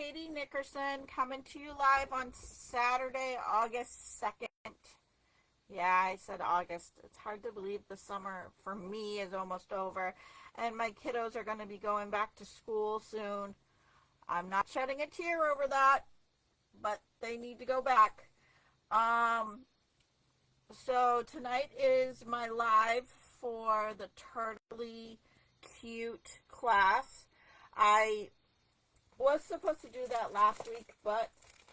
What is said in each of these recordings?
Katie Nickerson coming to you live on Saturday, August 2nd. Yeah, I said August. It's hard to believe the summer for me is almost over. And my kiddos are going to be going back to school soon. I'm not shedding a tear over that, but they need to go back. So tonight is my live for the Turtley Cute class. I was supposed to do that last week, but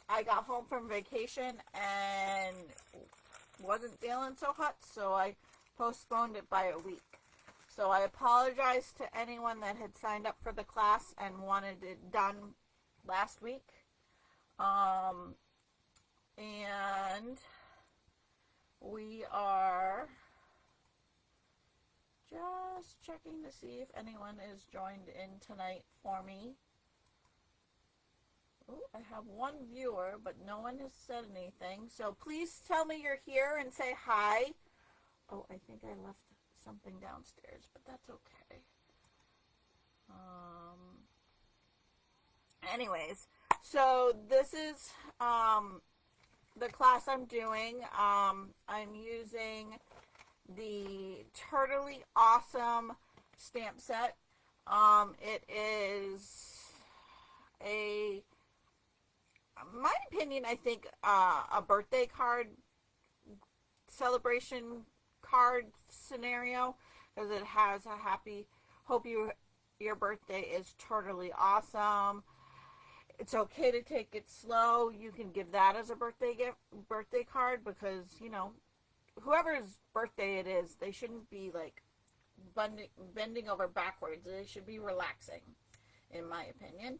I got home from vacation and wasn't feeling so hot, so I postponed it by a week. So I apologize to anyone that had signed up for the class and wanted it done last week. And we are just checking to see if anyone is joined in tonight for me. Oh, I have one viewer, but no one has said anything. So please tell me you're here and say hi. Oh, I think I left something downstairs, but that's okay. Anyways, so this is the class I'm doing. I'm using the Turtley Awesome stamp set. It is in my opinion, I think a birthday card celebration card scenario, because it has a happy, hope your birthday is totally awesome. It's okay to take it slow. You can give that as a birthday card, because whoever's birthday it is, they shouldn't be like bending over backwards. They should be relaxing, in my opinion.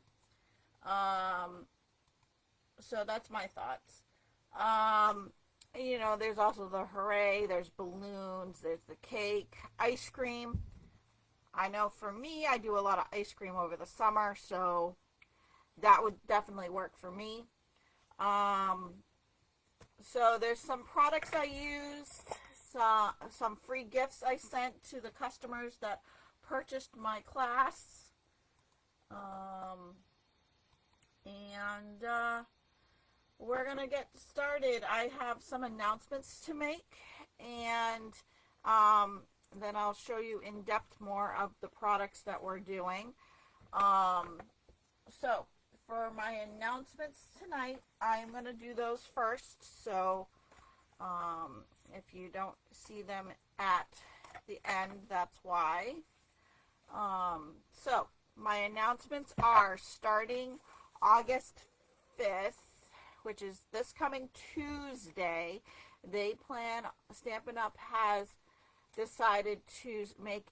So that's my thoughts. There's also the hooray, there's balloons, there's the cake, ice cream. I know for me, I do a lot of ice cream over the summer, so that would definitely work for me. So there's some products I used, some free gifts I sent to the customers that purchased my class. We're going to get started. I have some announcements to make, and then I'll show you in depth more of the products that we're doing. So for my announcements tonight, I'm going to do those first. So if you don't see them at the end, that's why. So my announcements are starting August 5th, which is this coming Tuesday. They plan, Stampin' Up! Has decided to make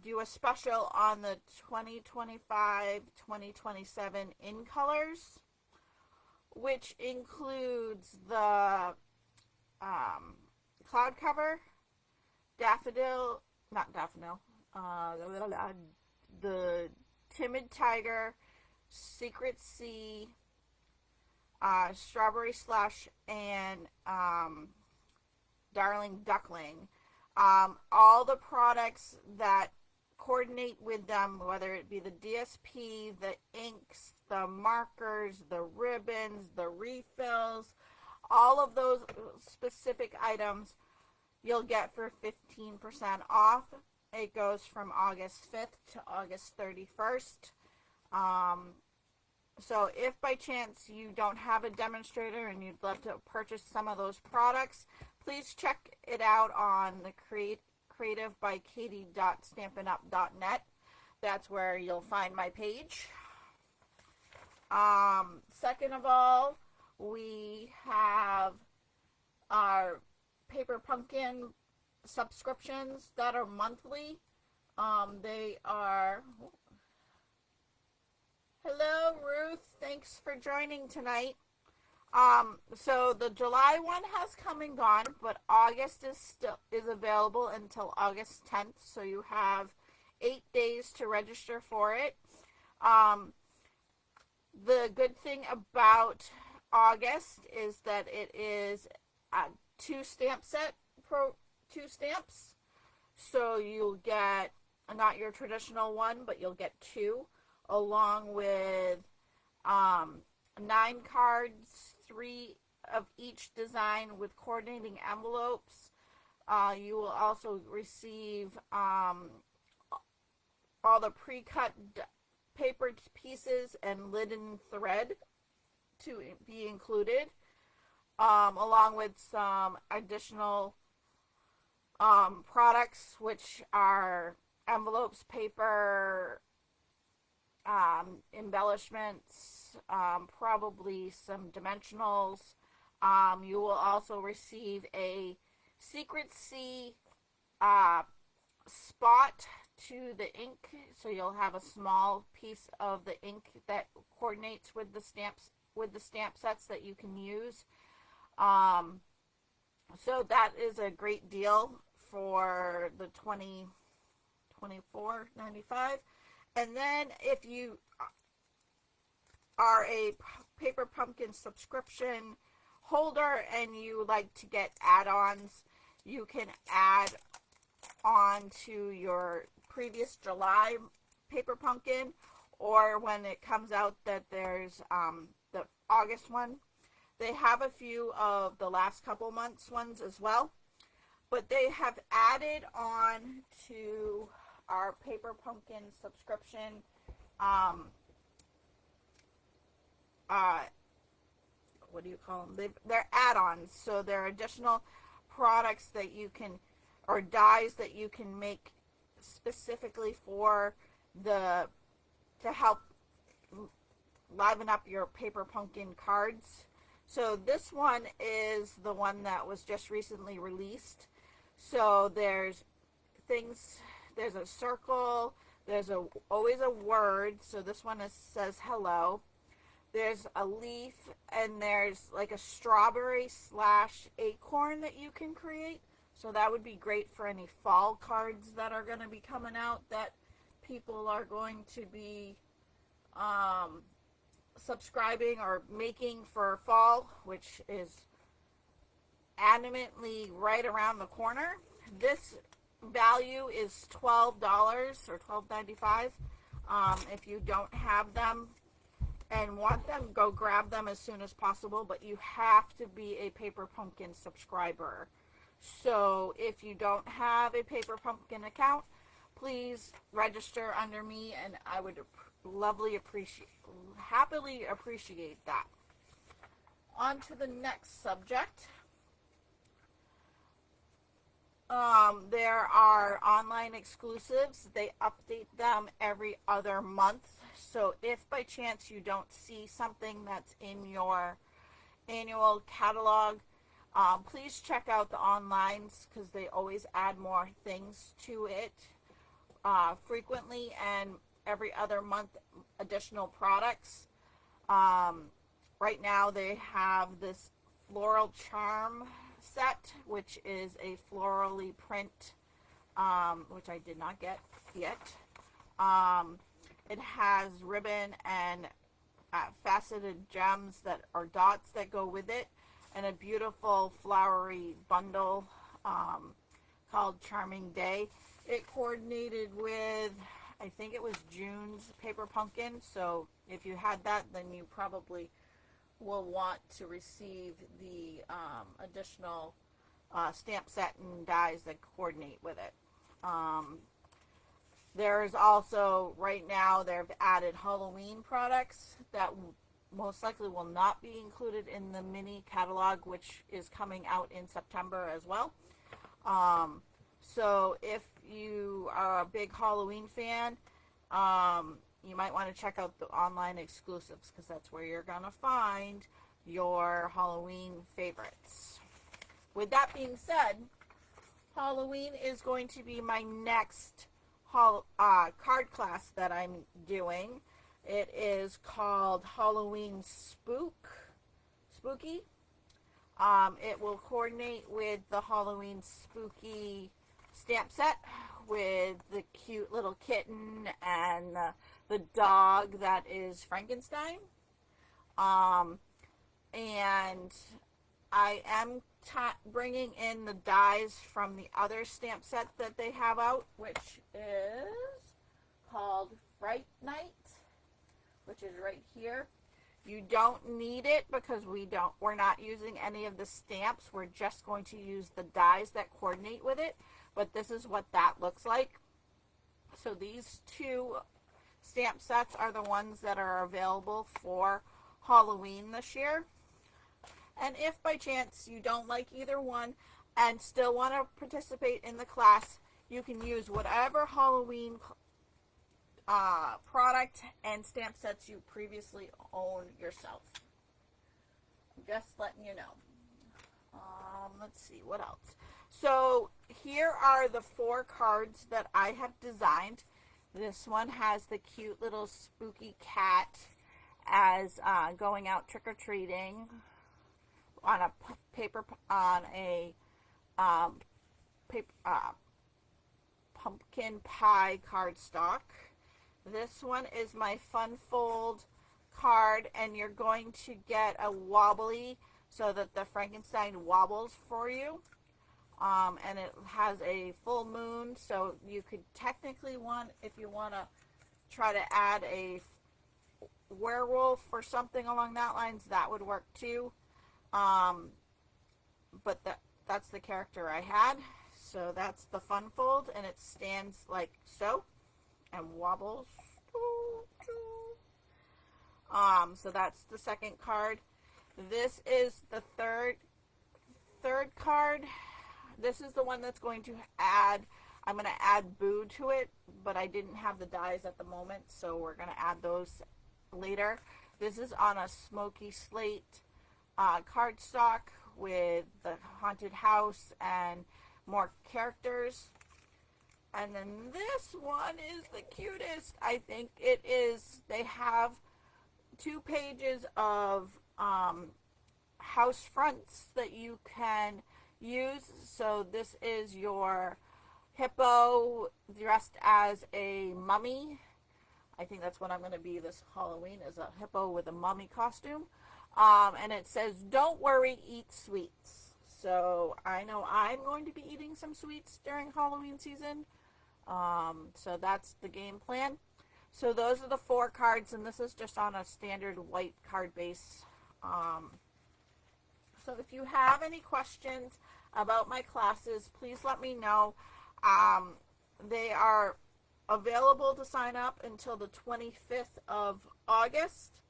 do a special on the 2025-2027 in colors, which includes the cloud cover, the Timid Tiger, Secret Sea, Strawberry Slush, and Darling Duckling. All the products that coordinate with them, whether it be the DSP, the inks, the markers, the ribbons, the refills, all of those specific items you'll get for 15% off. It goes from August 5th to August 31st. So if by chance you don't have a demonstrator and you'd love to purchase some of those products, please check it out on the creativebykatie.stampinup.net. That's where you'll find my page. Second of all, we have our Paper Pumpkin subscriptions that are monthly. They are... Hello, Ruth. Thanks for joining tonight. So the July one has come and gone, but August is available until August 10th. So you have 8 days to register for it. The good thing about August is that it is a 2 stamp set, 2 stamps. So you'll get not your traditional one, but you'll get 2. along with 9 cards, 3 of each design with coordinating envelopes. You will also receive all the pre-cut paper pieces and linen thread to be included, along with some additional products, which are envelopes, paper, embellishments, probably some dimensionals. You will also receive a Secret C spot to the ink, so you'll have a small piece of the ink that coordinates with the stamp sets that you can use. So that is a great deal for the $24.95. And then if you are a Paper Pumpkin subscription holder and you like to get add-ons, you can add on to your previous July Paper Pumpkin, or when it comes out that there's the August one. They have a few of the last couple months ones as well, but they have added on to our Paper Pumpkin subscription what do you call them? They're add-ons, so they're additional products that you can, or dies that you can make specifically for to help liven up your Paper Pumpkin cards. So this one is the one that was just recently released. So there's things, there's a circle, there's always a word. So this one says hello. There's a leaf, and there's like a strawberry / acorn that you can create. So that would be great for any fall cards that are going to be coming out that people are going to be subscribing or making for fall, which is adamantly right around the corner. This value is $12 or $12.95. If you don't have them and want them, go grab them as soon as possible, but you have to be a Paper Pumpkin subscriber. So if you don't have a Paper Pumpkin account, please register under me, and I would happily appreciate that. On to the next subject. There are online exclusives. They update them every other month. So if by chance you don't see something that's in your annual catalog, please check out the onlines, because they always add more things to it frequently, and every other month additional products. Right now they have this Floral Charm set, which is a florally print, which I did not get yet. It has ribbon and faceted gems that are dots that go with it, and a beautiful flowery bundle called Charming Day. It coordinated with, I think it was June's Paper Pumpkin, so if you had that, then you probably will want to receive the additional stamp set and dies that coordinate with it. There's also, right now, they've added Halloween products that most likely will not be included in the mini catalog, which is coming out in September as well. So if you are a big Halloween fan, you might want to check out the online exclusives, because that's where you're going to find your Halloween favorites. With that being said, Halloween is going to be my next card class that I'm doing. It is called Halloween Spooky. It will coordinate with the Halloween Spooky stamp set, with the cute little kitten and the dog that is Frankenstein. And I am bringing in the dies from the other stamp set that they have out, which is called Fright Night. which is right here. You don't need it because we're not using any of the stamps. We're just going to use the dies that coordinate with it. But this is what that looks like. So these two stamp sets are the ones that are available for Halloween this year. And if by chance you don't like either one and still want to participate in the class, you can use whatever Halloween product and stamp sets you previously owned yourself. Just letting you know. Let's see, what else? So here are the 4 cards that I have designed. This one has the cute little spooky cat as going out trick-or-treating on a pumpkin pie cardstock. This one is my Fun Fold card, and you're going to get a wobbly so that the Frankenstein wobbles for you. And it has a full moon, so you could technically if you want to try to add a werewolf or something along that lines, that would work too. But that's the character I had. So that's the Fun Fold, and it stands like so and wobbles. So that's the second card. This is the third card. This is the one that's going to I'm going to add Boo to it, but I didn't have the dies at the moment, so we're going to add those later. This is on a smoky slate cardstock with the haunted house and more characters. And then this one is the cutest. I think it is. They have 2 pages of house fronts that you can use. So this is your hippo dressed as a mummy. I think that's what I'm going to be this Halloween, is a hippo with a mummy costume. And it says, "Don't worry, eat sweets." So I know I'm going to be eating some sweets during Halloween season. So that's the game plan. So those are the 4 cards, and this is just on a standard white card base. So if you have any questions about my classes, please let me know. They are available to sign up until the 25th of August.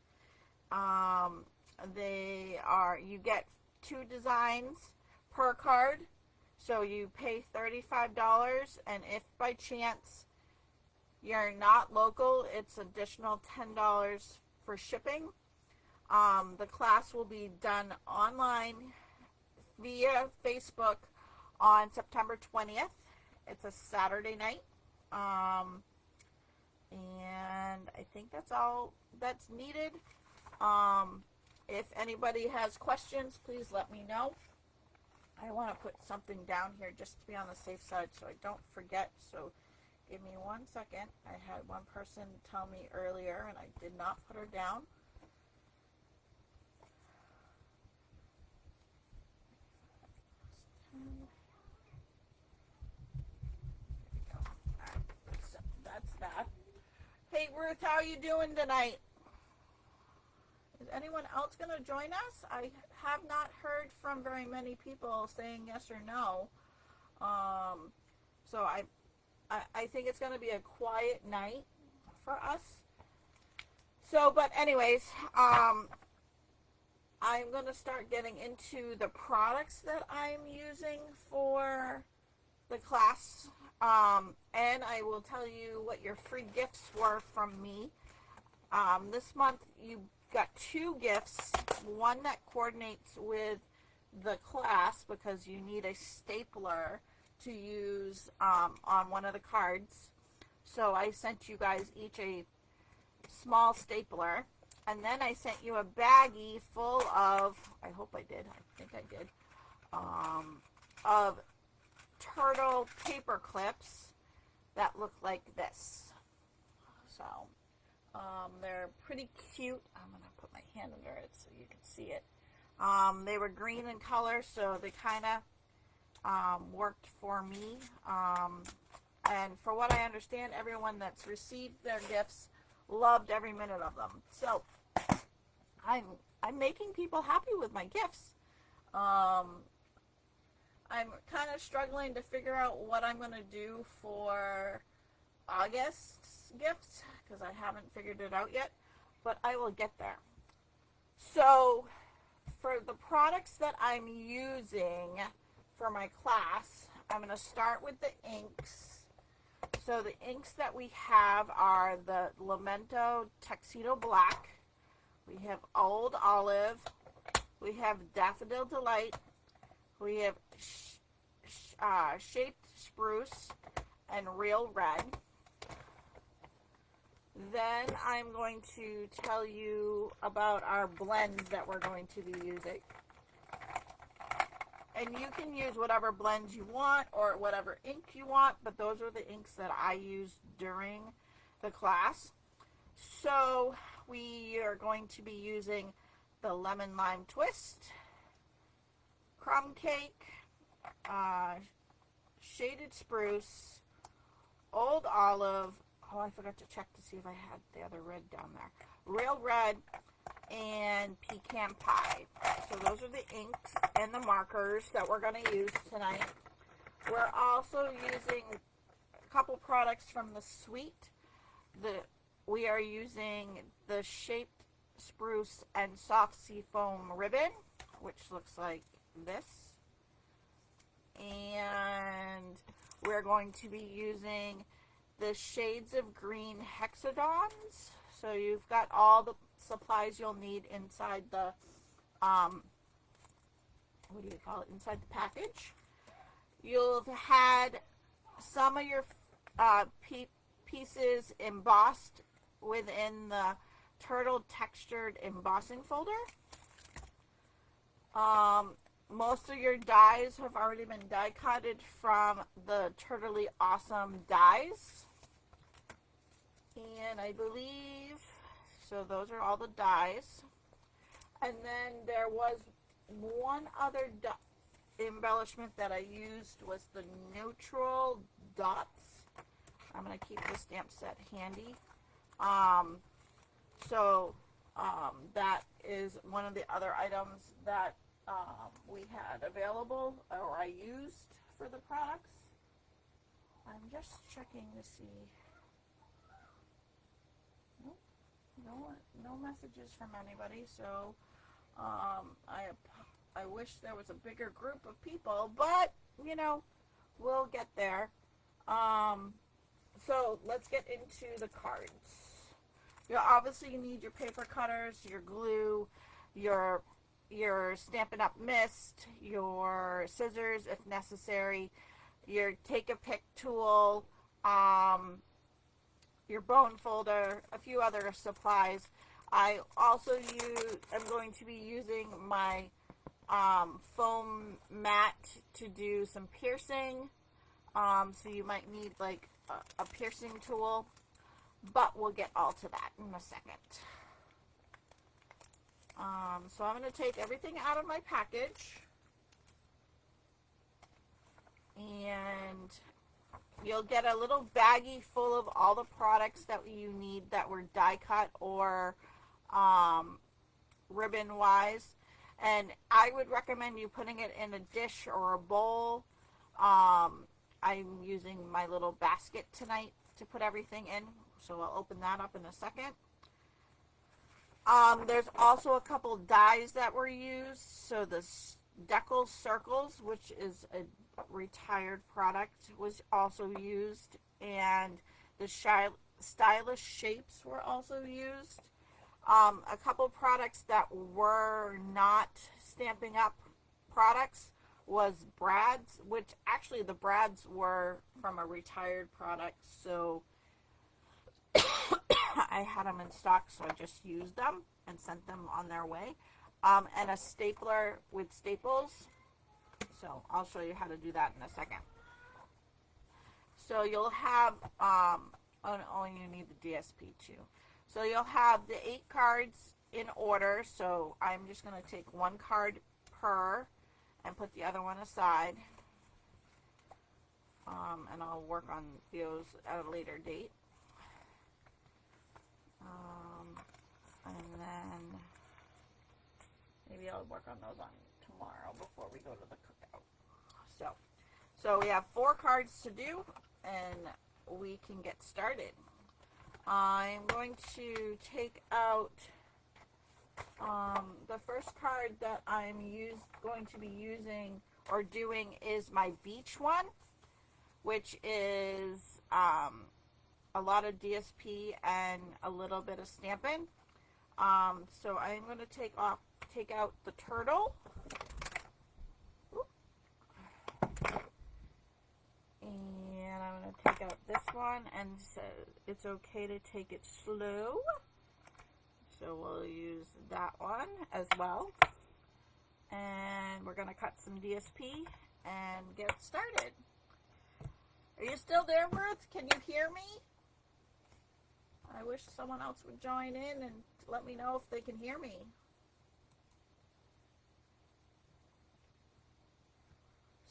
You get 2 designs per card. So you pay $35, and if by chance you're not local, it's additional $10 for shipping. The class will be done online via Facebook on September 20th. It's a Saturday night. And I think that's all that's needed. If anybody has questions, please let me know. I want to put something down here just to be on the safe side so I don't forget. So give me 1 second. I had one person tell me earlier and I did not put her down. So that's that. Hey Ruth, how are you doing tonight? Is anyone else going to join us? I have not heard from very many people saying yes or no. So I think it's going to be a quiet night for us. So, but anyways, I'm going to start getting into the products that I'm using for the class. And I will tell you what your free gifts were from me. This month you got 2 gifts, one that coordinates with the class because you need a stapler to use on one of the cards. So I sent you guys each a small stapler, and then I sent you a baggie full of, I hope I did, I think I did, of turtle paper clips that look like this. So they're pretty cute. I'm going to put my hand under it so you can see it. They were green in color, so they kind of worked for me. And for what I understand, everyone that's received their gifts loved every minute of them. So I'm making people happy with my gifts. I'm kind of struggling to figure out what I'm going to do for August's gifts because I haven't figured it out yet, but I will get there. So for the products that I'm using for my class, I'm going to start with the inks. So the inks that we have are the Lamento Tuxedo Black. We have Old Olive. We have Daffodil Delight. We have Shaped Spruce and Real Red. Then I'm going to tell you about our blends that we're going to be using. And you can use whatever blends you want or whatever ink you want, but those are the inks that I used during the class. So we are going to be using the Lemon Lime Twist, Crumb Cake, Shaded Spruce, Old Olive, oh, I forgot to check to see if I had the other red down there, Real Red, and Pecan Pie. So those are the inks and the markers that we're going to use tonight. We're also using a couple products from the Sweet. We are using the Shaped Spruce and Soft Sea Foam ribbon, which looks like this. And we're going to be using the Shades of Green Hexagons. So you've got all the supplies you'll need inside the, what do you call it, inside the package. You'll have had some of your pieces embossed within the Turtle Textured Embossing folder. Most of your dies have already been die cutted from the Turtley Awesome dies. And I believe, so those are all the dies. And then there was one other embellishment that I used was the neutral dots. I'm going to keep the stamp set handy. That is one of the other items that we had available or I used for the products. I'm just checking to see. Nope, no messages from anybody. So I wish there was a bigger group of people, but you know, we'll get there. So let's get into the cards. Obviously you need your paper cutters, your glue, your Stampin' Up! Mist, your scissors if necessary, your Take-A-Pick tool, your bone folder, a few other supplies. I also am going to be using my foam mat to do some piercing. So you might need like a piercing tool, but we'll get all to that in a second. So I'm going to take everything out of my package, and you'll get a little baggie full of all the products that you need that were die cut or ribbon wise, and I would recommend you putting it in a dish or a bowl. I'm using my little basket tonight to put everything in, so I'll open that up in a second. There's also a couple dies that were used. So the Deckle Circles, which is a retired product, was also used, and the Stylish Shapes were also used. A couple products that were not Stampin' Up! Products was Brad's, which actually the Brad's were from a retired product, so I had them in stock, so I just used them and sent them on their way. And a stapler with staples. So I'll show you how to do that in a second. So you'll have, you need the DSP too. So you'll have the 8 cards in order. So I'm just going to take 1 card per and put the other one aside. And I'll work on those at a later date. work on those on tomorrow before we go to the cookout. So we have 4 cards to do, and we can get started. I'm going to take out the first card that I'm going to be using or doing is my beach one, which is a lot of DSP and a little bit of stamping. So I'm going to take out the turtle. And I'm going to take out this one, and so it's okay to take it slow. So we'll use that one as well. And we're going to cut some DSP and get started. Are you still there, Ruth? Can you hear me? I wish someone else would join in and let me know if they can hear me.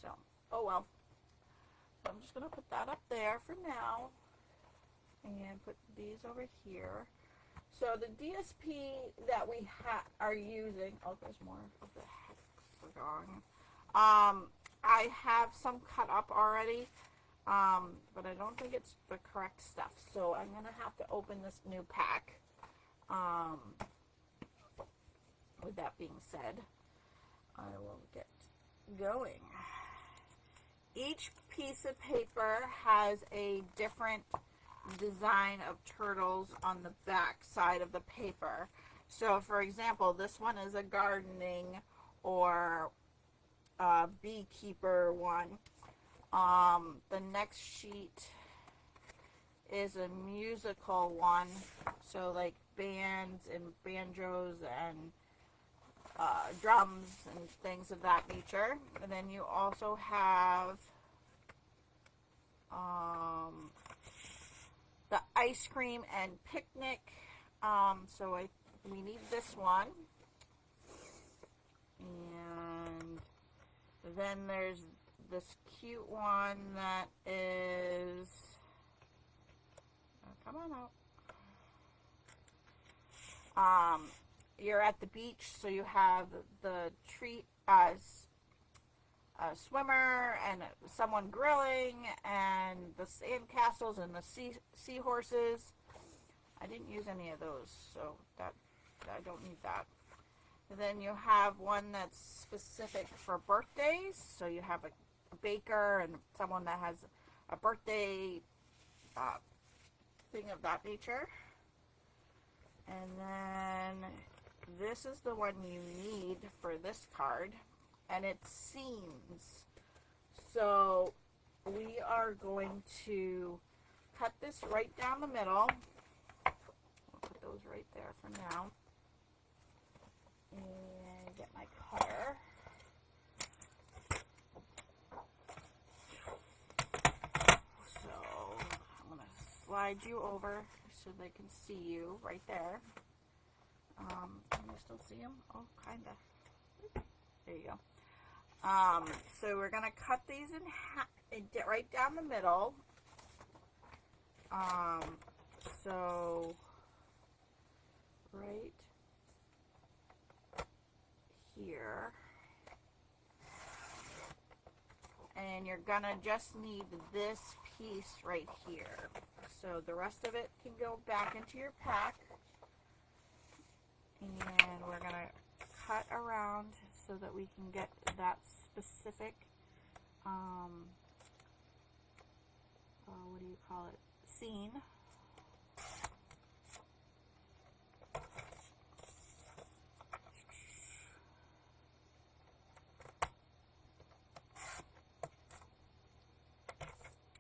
So, oh well. So I'm just going to put that up there for now. And put these over here. So the DSP that we are using, oh, there's more of the heck we're going. I have some cut up already, but I don't think it's the correct stuff. So I'm going to have to open this new pack. With that being said, I will get going. Each piece of paper has a different design of turtles on the back side of the paper. So for example, this one is a gardening or beekeeper one. The next sheet is a musical one, so like bands and banjos and drums and things of that nature. And then you also have the ice cream and picnic. So we need this one. And then there's this cute one that is, come on out. You're at the beach, so you have the tree, a swimmer and someone grilling, and the sand castles and the seahorses. I didn't use any of those, so that I don't need that. And then you have one that's specific for birthdays, so you have a baker and someone that has a birthday thing of that nature. And then this is the one you need for this card, and it's scenes. So we are going to cut this right down the middle. I'll put those right there for now. And get my cutter. So I'm going to slide you over so they can see you right there. Can you still see them? Oh, kind of. There you go. So we're going to cut these in half, right down the middle. So right here. And you're going to just need this piece right here. So the rest of it can go back into your pack. And we're going to cut around so that we can get that specific, what do you call it, scene.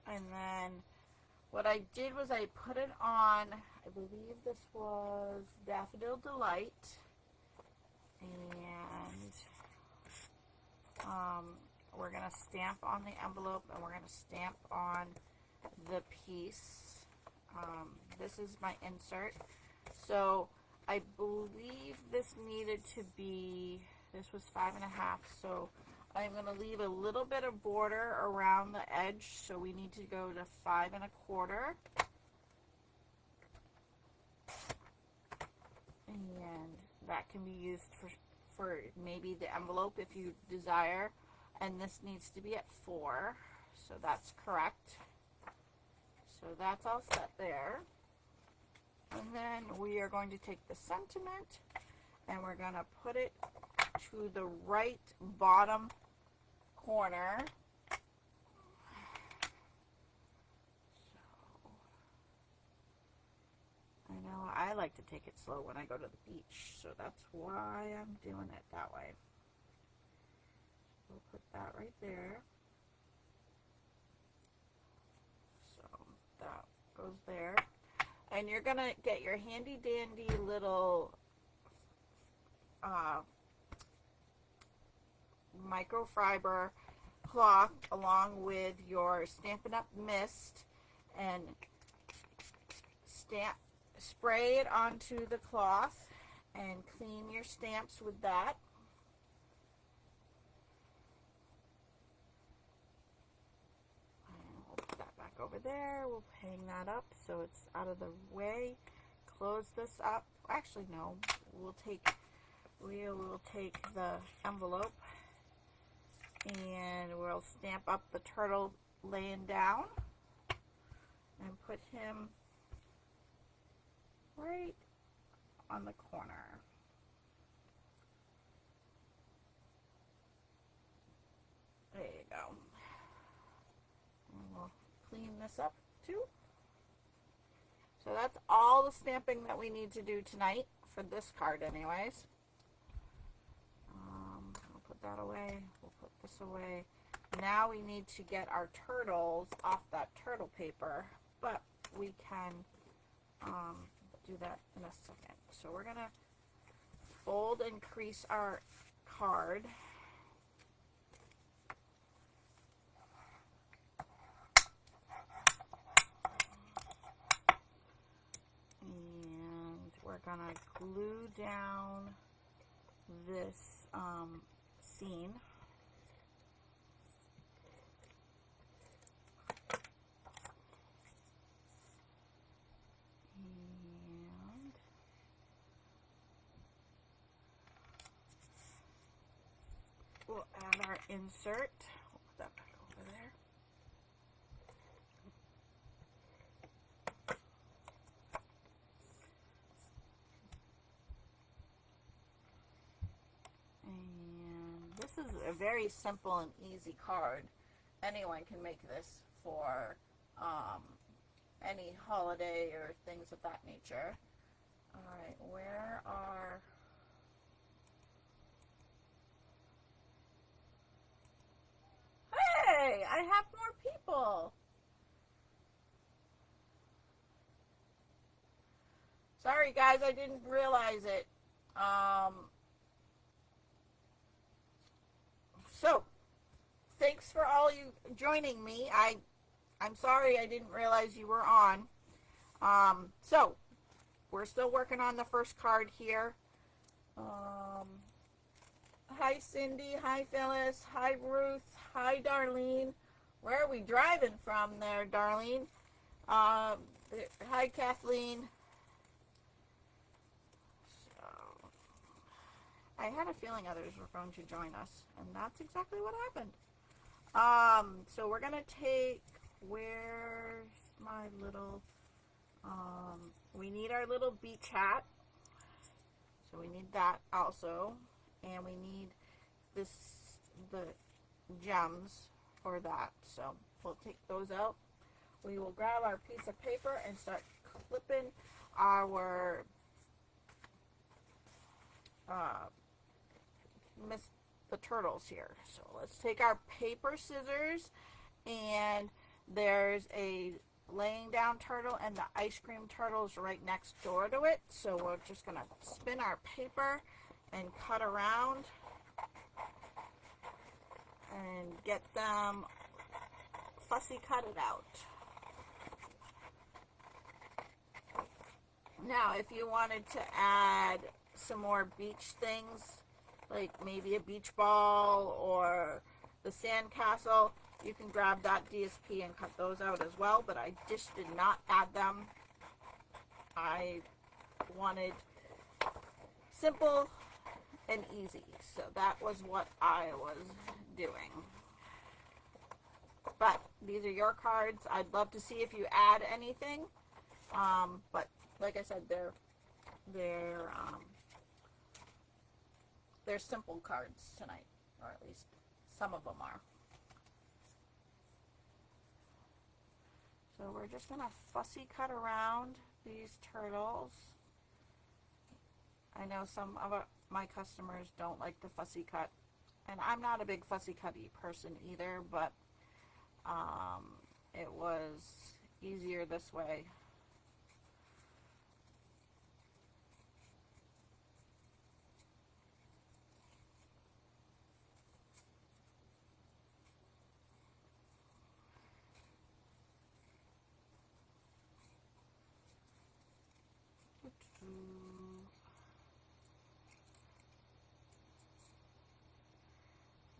And then what I did was I put it on, I believe this was Daffodil Delight, and we're going to stamp on the envelope, and we're going to stamp on the piece. This is my insert. So I believe this needed to be, this was 5.5, so I'm going to leave a little bit of border around the edge, so we need to go to 5.25. And that can be used for maybe the envelope if you desire. And this needs to be at 4, so that's correct. So that's all set there. And then we are going to take the sentiment and we're going to put it to the right bottom corner. I know I like to take it slow when I go to the beach, so that's why I'm doing it that way. We'll put that right there. So that goes there. And you're going to get your handy dandy little microfiber cloth along with your Stampin' Up! Mist and spray it onto the cloth and clean your stamps with that. And we'll put that back over there. We'll hang that up so it's out of the way. Close this up. Actually, no. We will take the envelope and we'll stamp up the turtle laying down and put him right on the corner. There you go. And we'll clean this up too. So that's all the stamping that we need to do tonight for this card anyways. We'll put that away. We'll put this away. Now we need to get our turtles off that turtle paper, but we can do that in a second. So we're gonna fold and crease our card. And we're gonna glue down this scene. We'll add our insert. We'll put that back over there. And this is a very simple and easy card. Anyone can make this for any holiday or things of that nature. Alright, where are... Hey, I have more people. Sorry guys, I didn't realize it. So, thanks for all you joining me. I'm sorry I didn't realize you were on. So, we're still working on the first card here. Hi Cindy, hi Phyllis, hi Ruth, hi Darlene. Where are we driving from there, Darlene? Hi Kathleen. So, I had a feeling others were going to join us, and that's exactly what happened. So we're gonna take, where's my little, we need our little beach hat. So we need that also. And we need the gems for that. So we'll take those out. We will grab our piece of paper and start clipping our the turtles here. So let's take our paper scissors, and there's a laying down turtle and the ice cream turtles right next door to it. So we're just gonna spin our paper and cut around and get them fussy cutted out. Now, if you wanted to add some more beach things, like maybe a beach ball or the sand castle, you can grab that DSP and cut those out as well, but I just did not add them. I wanted simple and easy. So that was what I was doing. But these are your cards. I'd love to see if you add anything. But like I said, they're simple cards tonight, or at least some of them are. So we're just gonna fussy cut around these turtles. I know some of my customers don't like the fussy cut, and I'm not a big fussy cutty person either, but it was easier this way.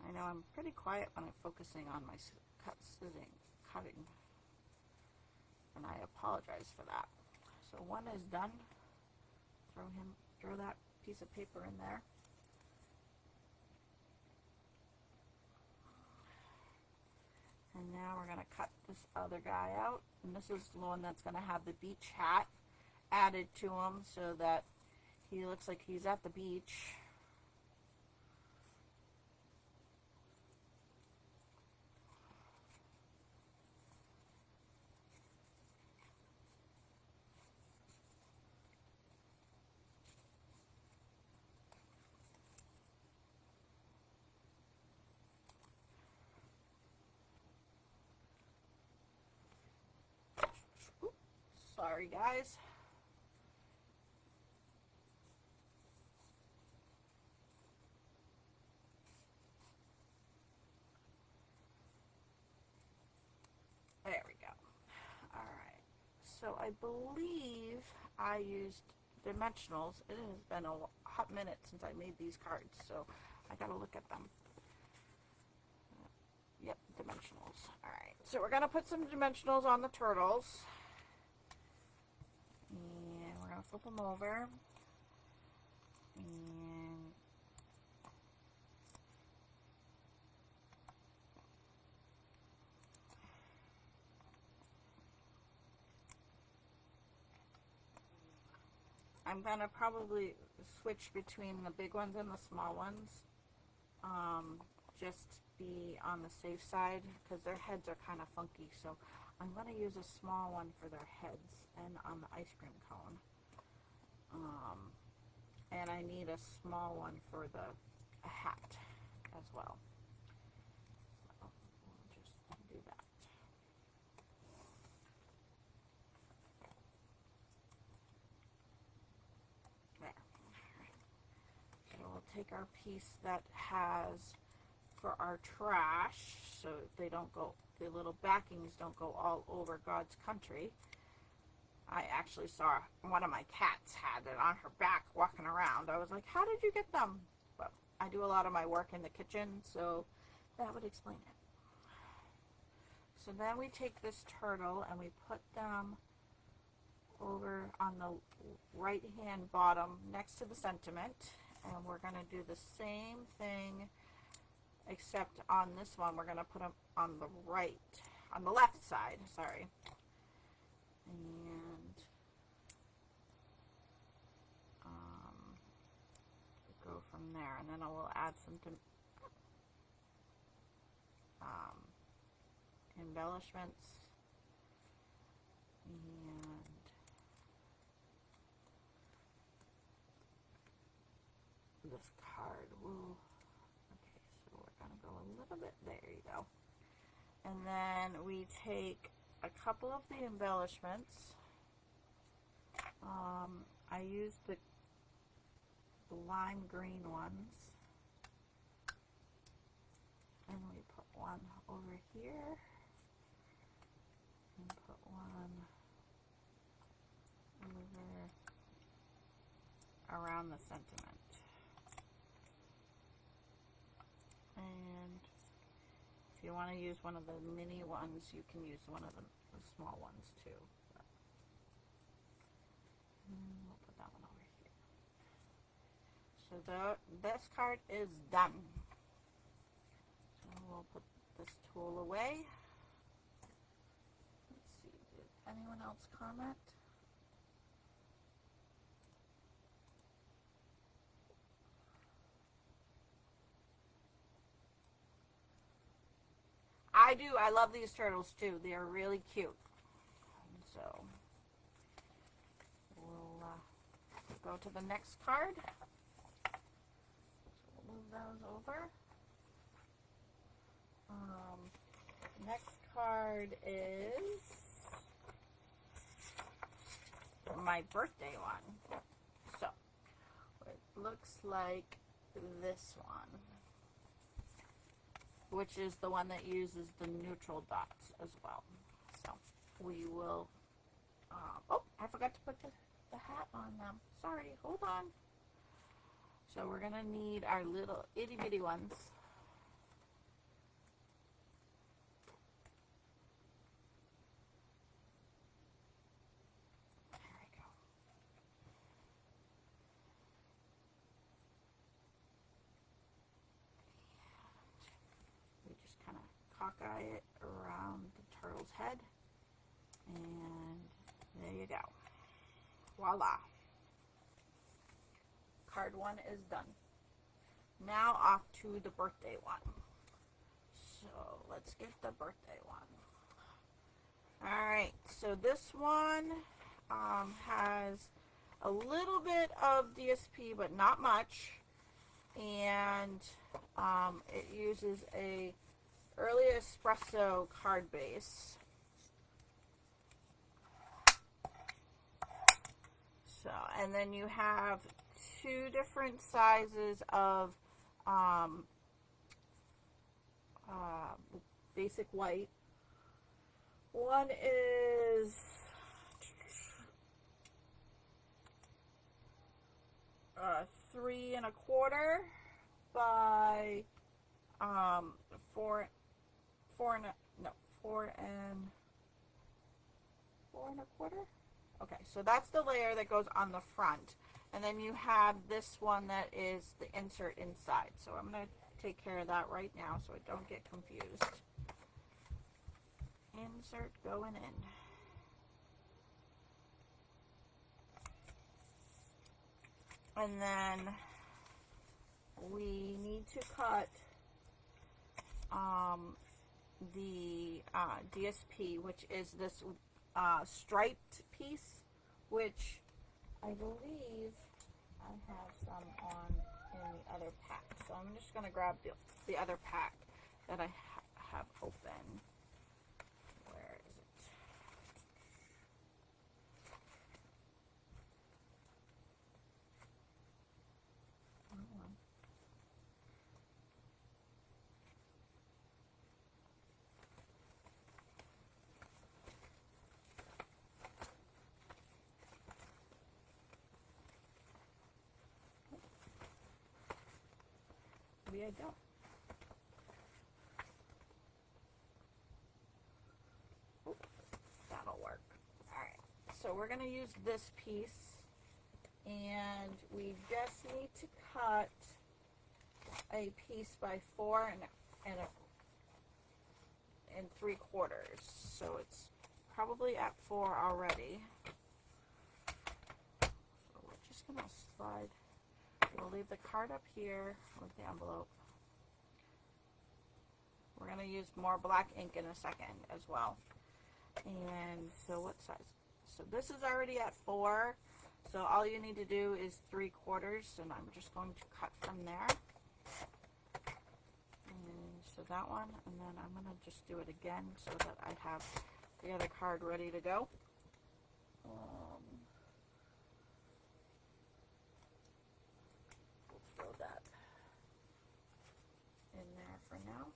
I know I'm pretty quiet when I'm focusing on my cutting, and I apologize for that. So one is done. Throw that piece of paper in there. And now we're going to cut this other guy out, and this is the one that's going to have the beach hat added to him so that he looks like he's at the beach. Oops, sorry guys. There we go. All right. So I believe I used dimensionals. It has been a hot minute since I made these cards, so I gotta look at them. Yep, dimensionals. All right. So we're gonna put some dimensionals on the turtles, and we're gonna flip them over, and I'm gonna probably switch between the big ones and the small ones, just be on the safe side because their heads are kind of funky. So I'm gonna use a small one for their heads and on the ice cream cone, and I need a small one for the hat as well. So we'll just do that. We'll take our piece that has for our trash, so they don't go, the little backings don't go all over God's country. I actually saw one of my cats had it on her back walking around. I was like, how did you get them? But I do a lot of my work in the kitchen, so that would explain it. So then we take this turtle and we put them over on the right hand bottom next to the sentiment, and we're going to do the same thing, except on this one we're going to put them on the left side, sorry, and go from there, and then I will add some embellishments, and this card will, okay, so we're going to go a little bit, there you go, and then we take a couple of the embellishments. I used the lime green ones, and we put one over here and put one over around the sentiment. And if you want to use one of the mini ones, you can use one of the small ones too. We'll put that one over here. So this card is done. So we'll put this tool away. Let's see, did anyone else comment? I do. I love these turtles too. They are really cute. So we'll go to the next card. So we'll move those over. Next card is my birthday one. So it looks like this one, which is the one that uses the neutral dots as well. So we will, oh, I forgot to put the hat on them. Sorry, hold on. So we're gonna need our little itty bitty ones. There we go. We just kind of cockeye it around the turtle's head, and there you go. Voila. Card one is done. Now off to the birthday one. So let's get the birthday one. Alright, so this one has a little bit of DSP, but not much. And it uses a early espresso card base. So, and then you have two different sizes of basic white. One is 3 1/4 by 4 1/4. Okay, so that's the layer that goes on the front. And then you have this one that is the insert inside. So I'm going to take care of that right now so I don't get confused. Insert going in. And then we need to cut the DSP, which is this striped piece, which I believe I have some on in the other pack. So I'm just going to grab the other pack that I have open. Where is it? Maybe I don't. Oh, that'll work. Alright, so we're going to use this piece, and we just need to cut a piece by 4 3/4. So it's probably at 4 already. So we're just going to slide. We'll leave the card up here with the envelope. We're going to use more black ink in a second as well. And so what size? So this is already at 4. So all you need to do is 3/4, and I'm just going to cut from there. And so that one, and then I'm going to just do it again so that I have the other card ready to go. We'll throw that in there for now.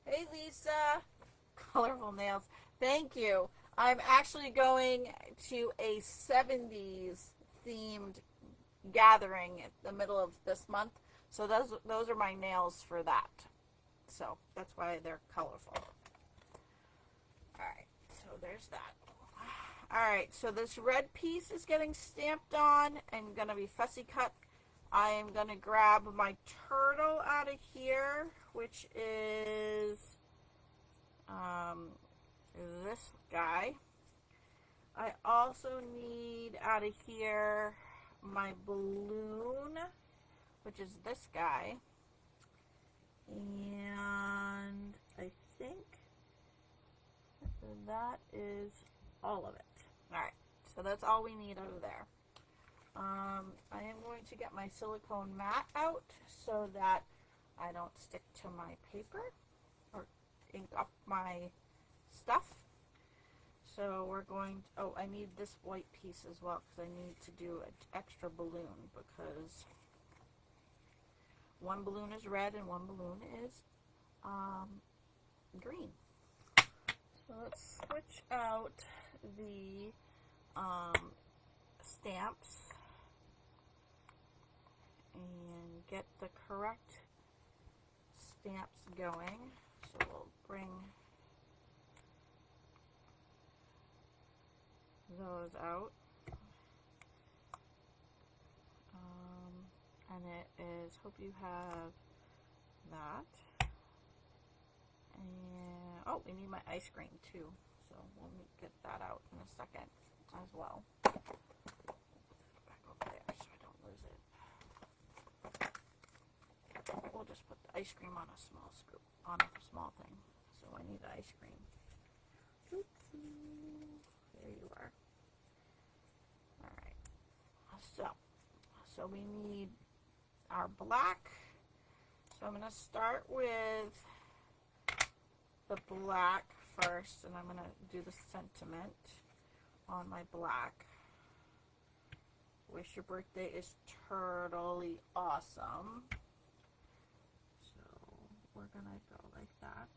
Hey Lisa, colorful nails. Thank you. I'm actually going to a 70s themed gathering at the middle of this month. So those are my nails for that. So that's why they're colorful. Alright, so there's that. Alright, so this red piece is getting stamped on and going to be fussy cut. I am going to grab my turtle out of here, which is this guy. I also need out of here my balloon, which is this guy. And I think that is all of it. Alright, so that's all we need out of there. I am going to get my silicone mat out so that I don't stick to my paper or ink up my stuff. So we're going to, oh, I need this white piece as well because I need to do an extra balloon because one balloon is red and one balloon is green. So let's switch out the stamps and get the correct stamps going. So we'll bring those out. And it is, hope you have that. And, oh, we need my ice cream too. So we'll get that out in a second as well. Back over there so I don't lose it. We'll just put the ice cream on a small scoop, on a small thing. So I need ice cream. There you are. Alright. So we need our black. So I'm going to start with the black first, and I'm going to do the sentiment on my black. Wish your birthday is totally awesome. So we're going to go like that,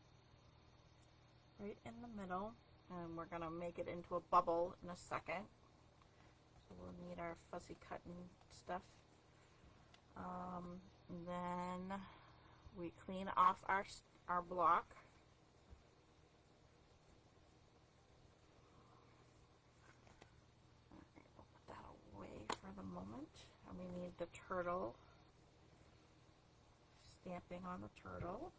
right in the middle, and we're going to make it into a bubble in a second. So we'll need our fussy cutting stuff. Then we clean off our block. We'll put that away for the moment. And we need the turtle. Stamping on the turtle.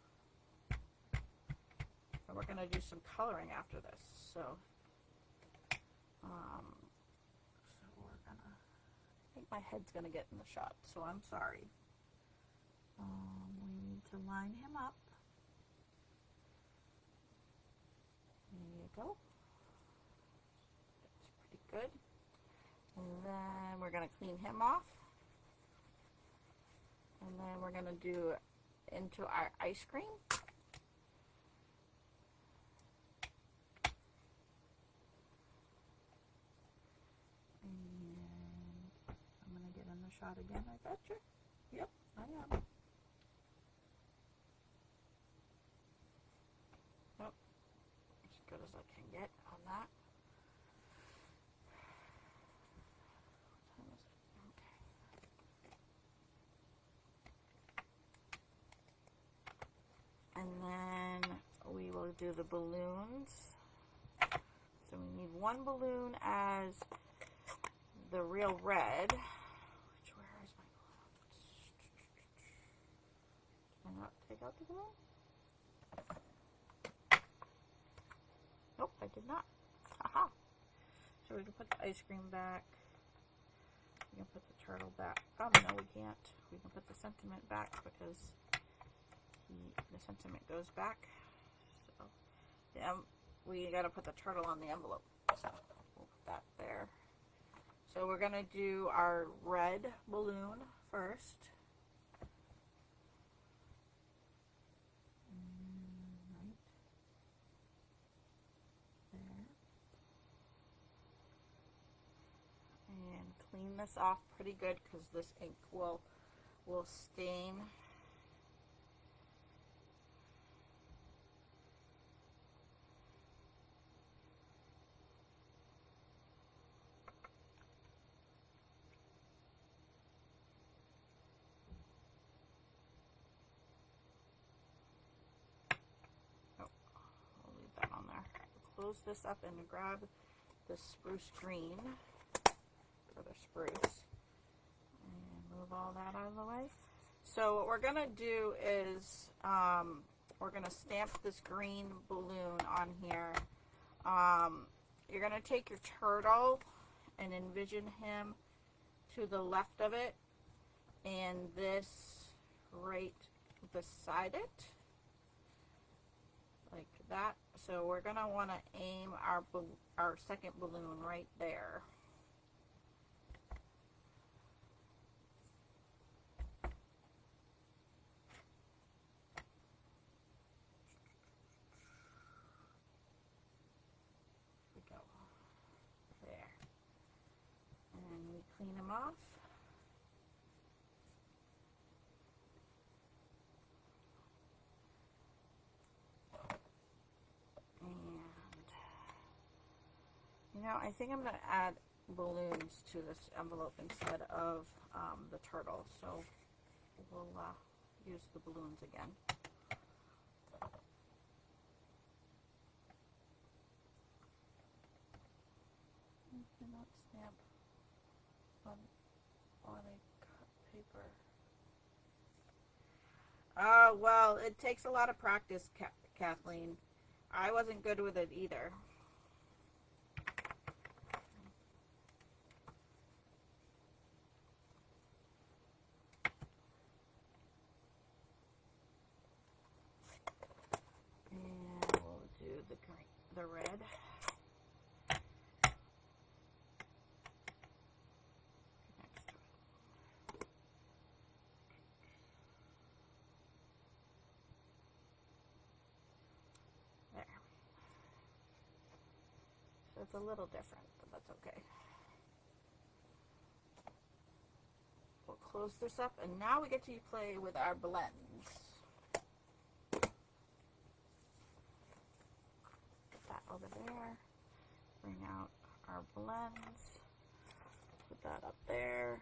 And we're going to do some coloring after this. So we're going to, I think my head's going to get in the shot, so I'm sorry. We need to line him up. There you go. That's pretty good. And then we're going to clean him off. And then we're going to do into our ice cream. And I'm going to get in the shot again, I betcha. Yep, I am. Yep, as good as I can get on that. What time is it? Okay. And then we will do the balloons. So we need one balloon as the real red. Which, where is my balloon? Did I not take out the balloon? Nope, I did not. Haha. So we can put the ice cream back. We can put the turtle back. Oh no, we can't. We can put the sentiment back because the sentiment goes back. So yeah, we gotta put the turtle on the envelope. So we'll put that there. So we're gonna do our red balloon first. Right there. And clean this off pretty good because this ink will stain. close this up and grab the spruce green, or the spruce, and move all that out of the way. So what we're going to do is we're going to stamp this green balloon on here. You're going to take your turtle and envision him to the left of it, and this right beside it, like that. So we're going to want to aim our second balloon right there. There we go. There. And we clean them off. You know, I think I'm going to add balloons to this envelope instead of the turtle, so we'll use the balloons again. You cannot stamp on a cut paper. Well, it takes a lot of practice, Kathleen. I wasn't good with it either. The red. Next to it. There. So it's a little different, but that's okay. We'll close this up, and now we get to play with our blends. Over there, bring out our blends, put that up there.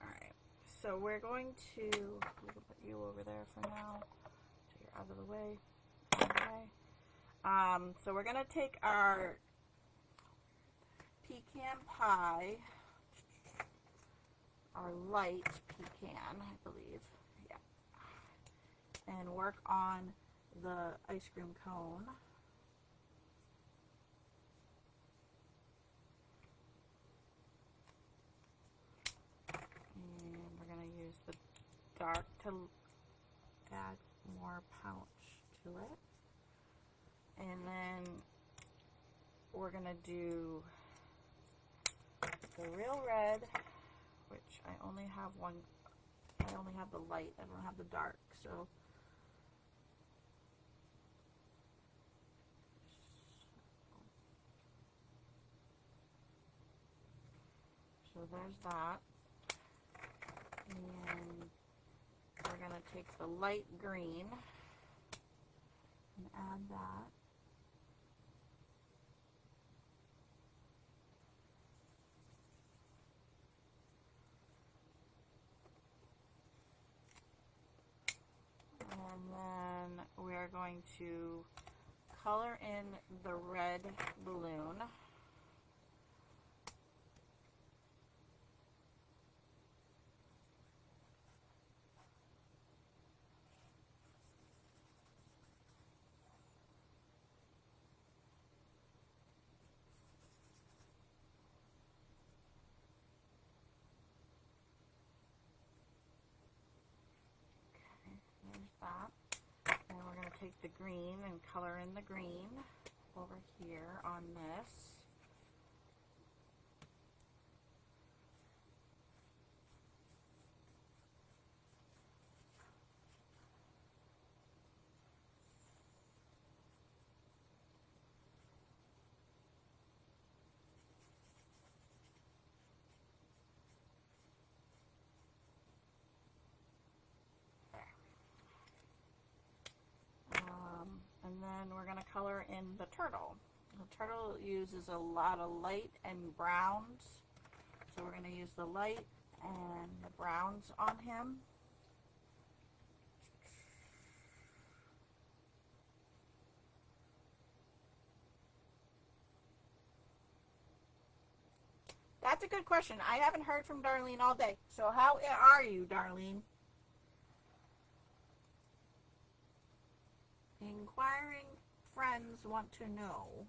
Alright, so we're going to, we can put you over there for now, so you're out of the way. So we're going to take our pecan pie, our light pecan, I believe, yeah, and work on the ice cream cone. The dark to add more punch to it, and then we're gonna do the real red, which I only have one. I only have the light. I don't have the dark. So there's that. And we're going to take the light green and add that. And then we are going to color in the red balloon. That. And we're going to take the green and color in the green over here on this. And then we're going to color in the turtle. The turtle uses a lot of light and browns. So we're going to use the light and the browns on him. That's a good question. I haven't heard from Darlene all day. So how are you, Darlene? Inquiring friends want to know.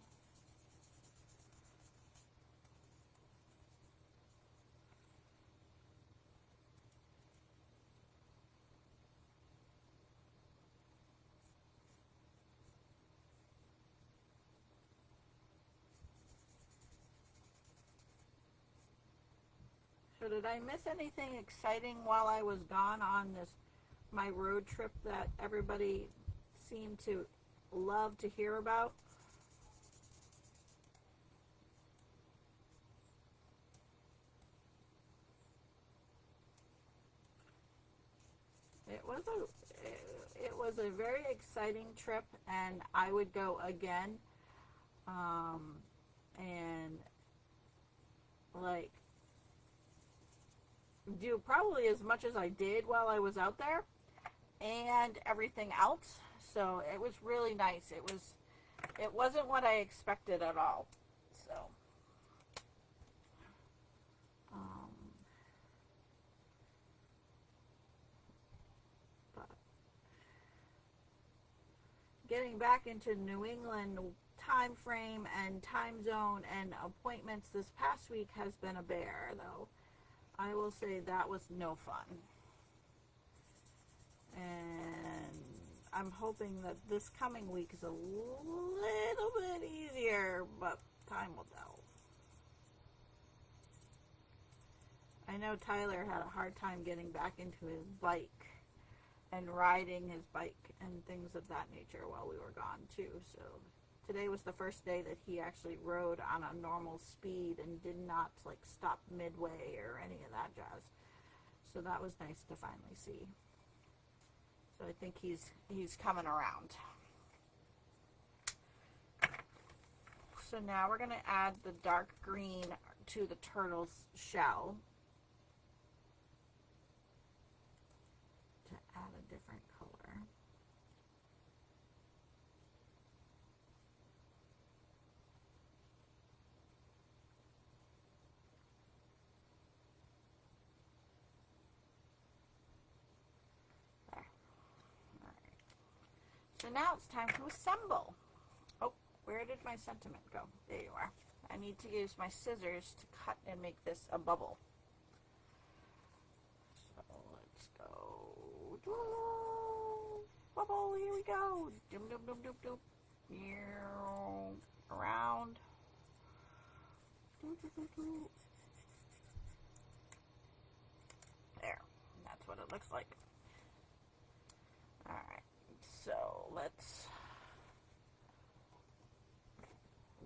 So did I miss anything exciting while I was gone on this my road trip that everybody seemed to love to hear about? It was a very exciting trip, and I would go again. And like do probably as much as I did while I was out there and everything else. So it was really nice. It wasn't what I expected at all. So um, but getting back into New England time frame and time zone and appointments this past week has been a bear, though. I will say that was no fun. And I'm hoping that this coming week is a little bit easier, but time will tell. I know Tyler had a hard time getting back into his bike and riding his bike and things of that nature while we were gone too. So today was the first day that he actually rode on a normal speed and did not like stop midway or any of that jazz. So that was nice to finally see. So I think he's coming around. So now we're going to add the dark green to the turtle's shell to add a different color. So now it's time to assemble. Oh, where did my sentiment go? There you are. I need to use my scissors to cut and make this a bubble. So let's go. Bubble, here we go. Doop, doop, doop, doop, doop. Around. There. That's what it looks like. Alright. So let's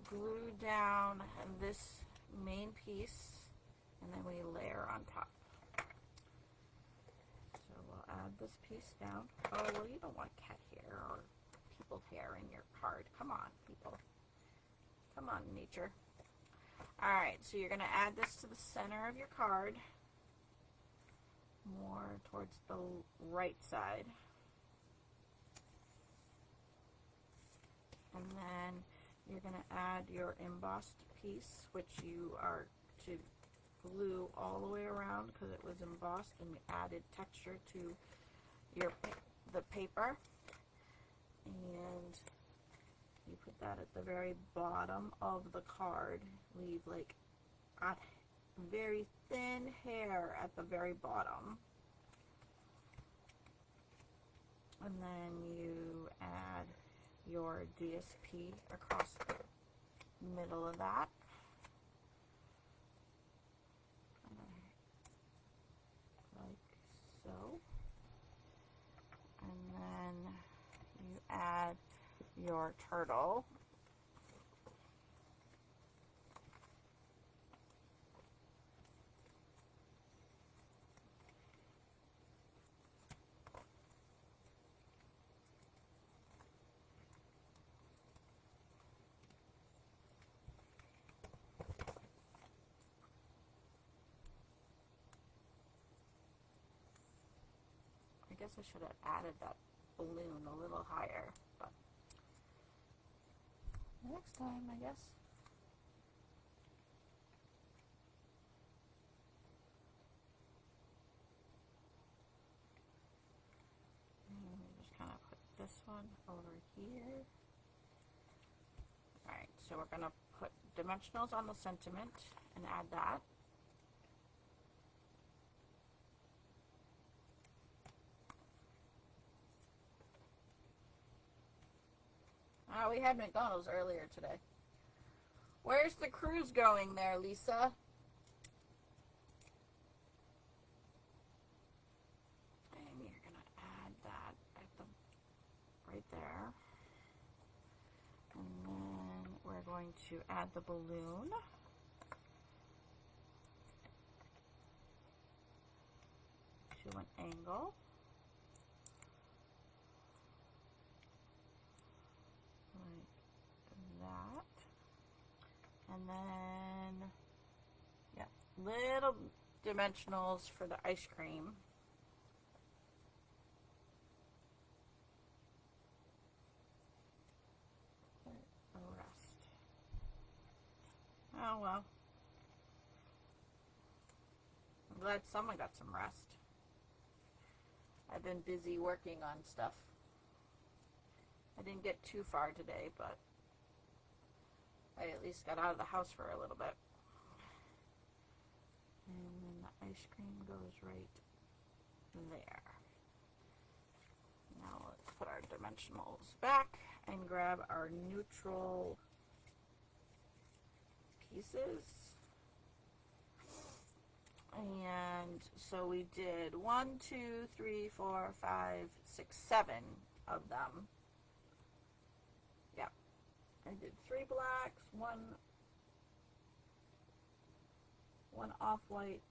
glue down this main piece and then we layer on top. So we'll add this piece down. Oh, well, you don't want cat hair or people hair in your card. Come on, people. Come on, nature. Alright, so you're going to add this to the center of your card, more towards the right side. And then you're going to add your embossed piece, which you are to glue all the way around because it was embossed and added texture to the paper. And you put that at the very bottom of the card. Leave like a very thin hair at the very bottom. And then you add your DSP across the middle of that. Like so. And then you add your turtle. I guess I should have added that balloon a little higher, but next time, I guess. one over here. Alright, so we're going to put dimensionals on the sentiment and add that. Oh, we had McDonald's earlier today. Where's the cruise going there, Lisa? And you're going to add that at the right there. And then we're going to add the balloon. To an angle. And then, yeah, little dimensionals for the ice cream. The rest. Oh well. I'm glad someone got some rest. I've been busy working on stuff. I didn't get too far today, but I at least got out of the house for a little bit. And then the ice cream goes right there. Now let's put our dimensionals back and grab our neutral pieces. And so we did 1, 2, 3, 4, 5, 6, 7 of them. I did 3 blacks, one off-white,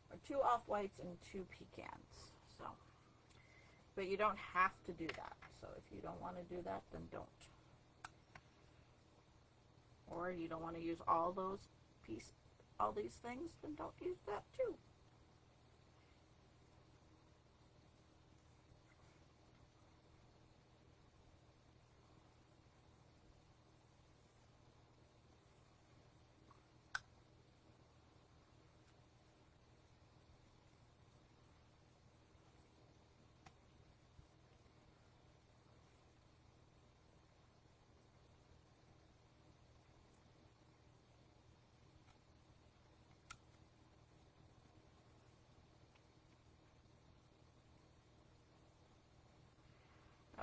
or 2 off-whites and 2 pecans. So, but you don't have to do that. So if you don't want to do that, then don't. Or you don't want to use all these things, then don't use that too.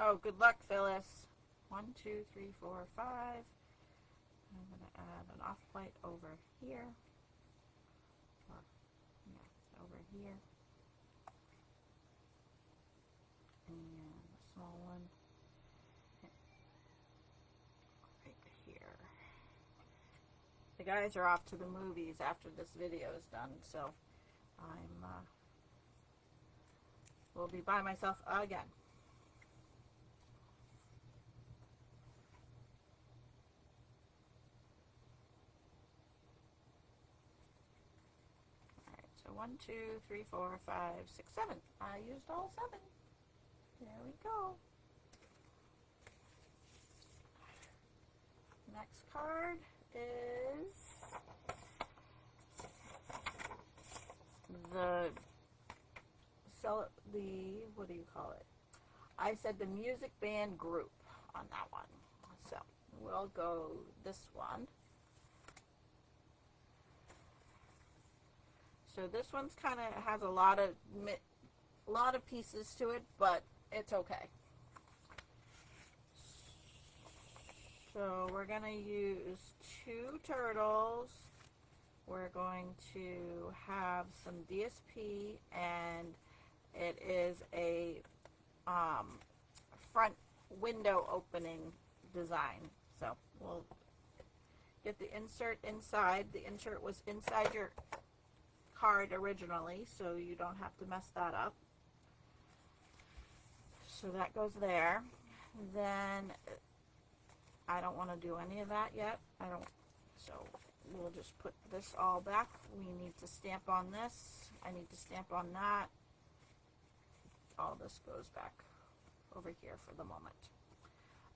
Oh, good luck, Phyllis. 1, 2, 3, 4, 5. I'm going to add an off-white over here. Or, yeah, over here. And a small one right here. The guys are off to the movies after this video is done, so will be by myself again. So 1, 2, 3, 4, 5, 6, 7. I used all 7. There we go. Next card is what do you call it? I said the music band group on that one. So we'll go this one. So this one's kind of has a lot of pieces to it, but it's okay. So we're going to use 2 turtles. We're going to have some DSP, and it is a front window opening design. So we'll get the insert inside. The insert was inside your card originally, so you don't have to mess that up. So that goes there. Then I don't want to do any of that yet. So we'll just put this all back. We need to stamp on this. I need to stamp on that. All this goes back over here for the moment.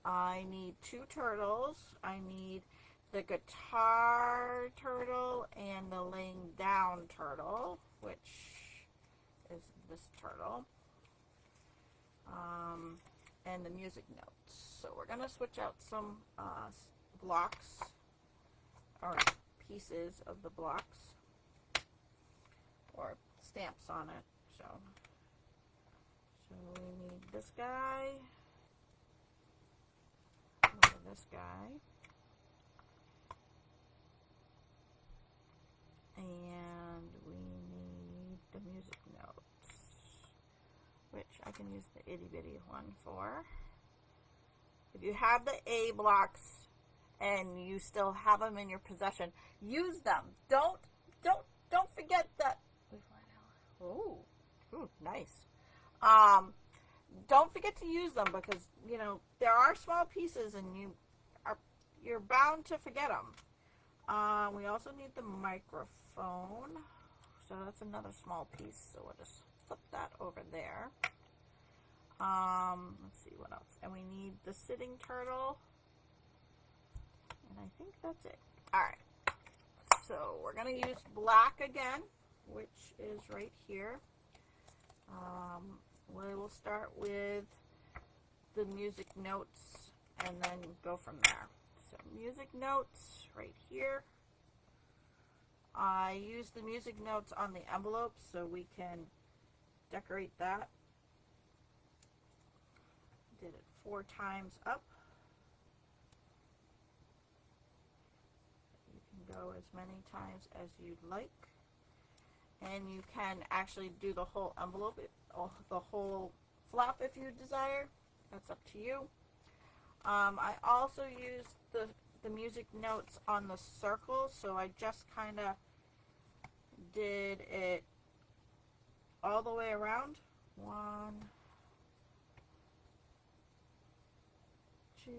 I need 2 turtles. I need the guitar turtle and the laying down turtle, which is this turtle. and the music notes. So we're going to switch out some blocks or pieces of the blocks or stamps on it. So we need this guy, this guy, and we need the music notes, which I can use the itty bitty one for. If you have the A blocks and you still have them in your possession, use them. Don't forget that. Oh, nice. Don't forget to use them because there are small pieces and you're bound to forget them. We also need the microphone, so that's another small piece. So we'll just flip that over there. Let's see what else. And we need the sitting turtle. And I think that's it. Alright. So we're going to use black again, which is right here. We will start with the music notes and then go from there. So music notes right here. I use the music notes on the envelope so we can decorate that. Did it 4 times up. You can go as many times as you'd like. And you can actually do the whole envelope, the whole flap if you desire. That's up to you. I also use the music notes on the circle, so I just kind of did it all the way around. 1, 2,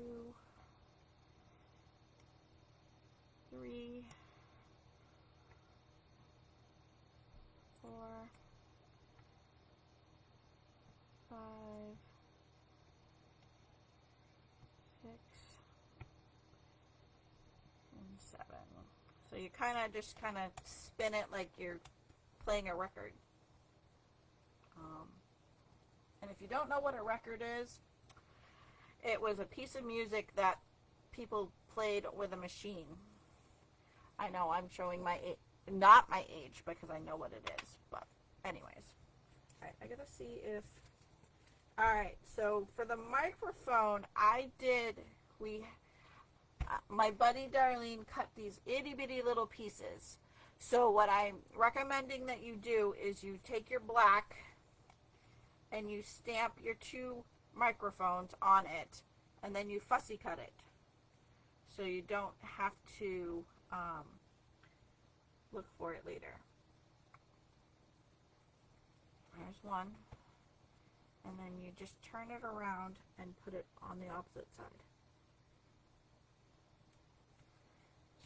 3, 4, 5, 6, and 7. So you just kind of spin it like you're playing a record. And if you don't know what a record is, it was a piece of music that people played with a machine. I know I'm showing my age, not my age, because I know what it is. But anyways, all right, I gotta see if. All right, so for the microphone, my buddy Darlene cut these itty bitty little pieces. So what I'm recommending that you do is you take your black and you stamp your 2 microphones on it, and then you fussy cut it. So you don't have to look for it later. There's one. And then you just turn it around and put it on the opposite side.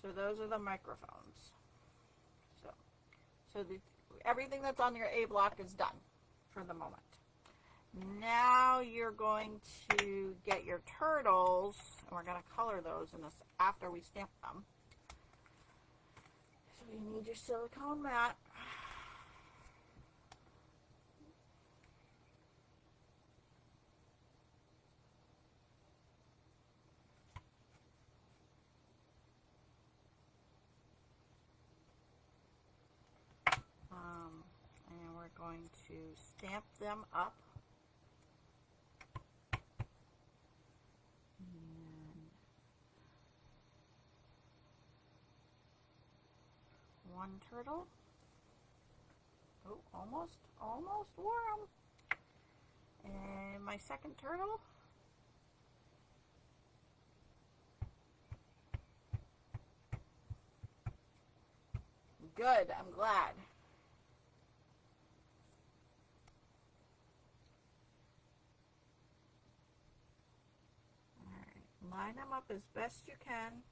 So those are the microphones. So everything that's on your A block is done for the moment. Now you're going to get your turtles, and we're going to color those in this after we stamp them. So you need your silicone mat. And we're going to stamp them up. One turtle. Oh, almost wore them. And my second turtle. Good, I'm glad. All right, line them up as best you can.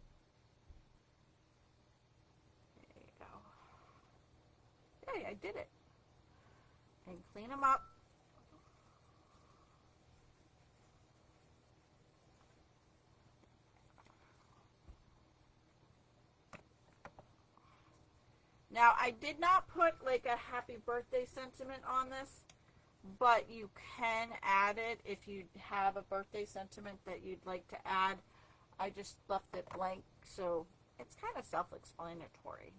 Hey, I did it. And clean them up. Now, I did not put like a happy birthday sentiment on this. but you can add it if you have a birthday sentiment that you'd like to add. I just left it blank, so it's kind of self-explanatory.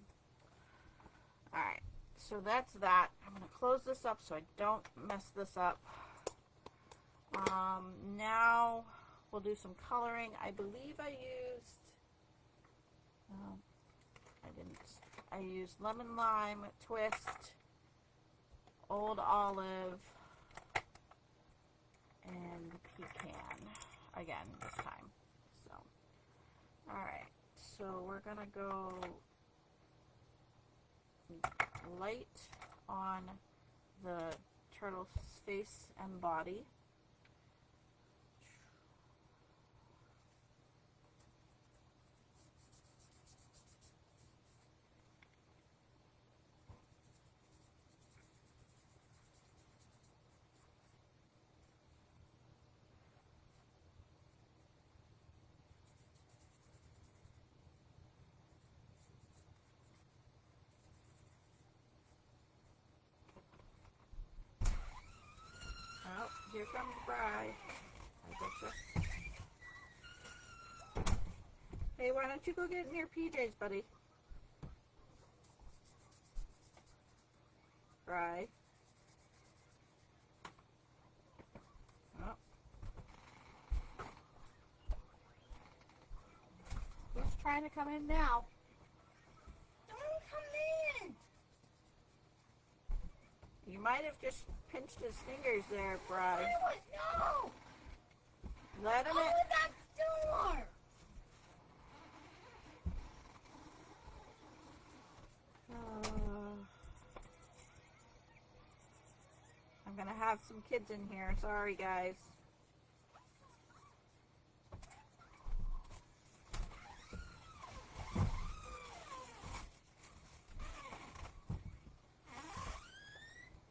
All right, so that's that. I'm going to close this up so I don't mess this up. Now we'll do some coloring. I believe I used, I didn't, I used lemon lime twist, old olive, and pecan again this time. So, all right, so we're gonna go light on the turtle's face and body. Oh, here comes Bri. I betcha. Hey, why don't you go get in your PJs, buddy? Bri. Oh. Who's trying to come in now? Don't come in! You might have just pinched his fingers there, Bri. No! Let him in. Open that door! I'm gonna have some kids in here. Sorry, guys.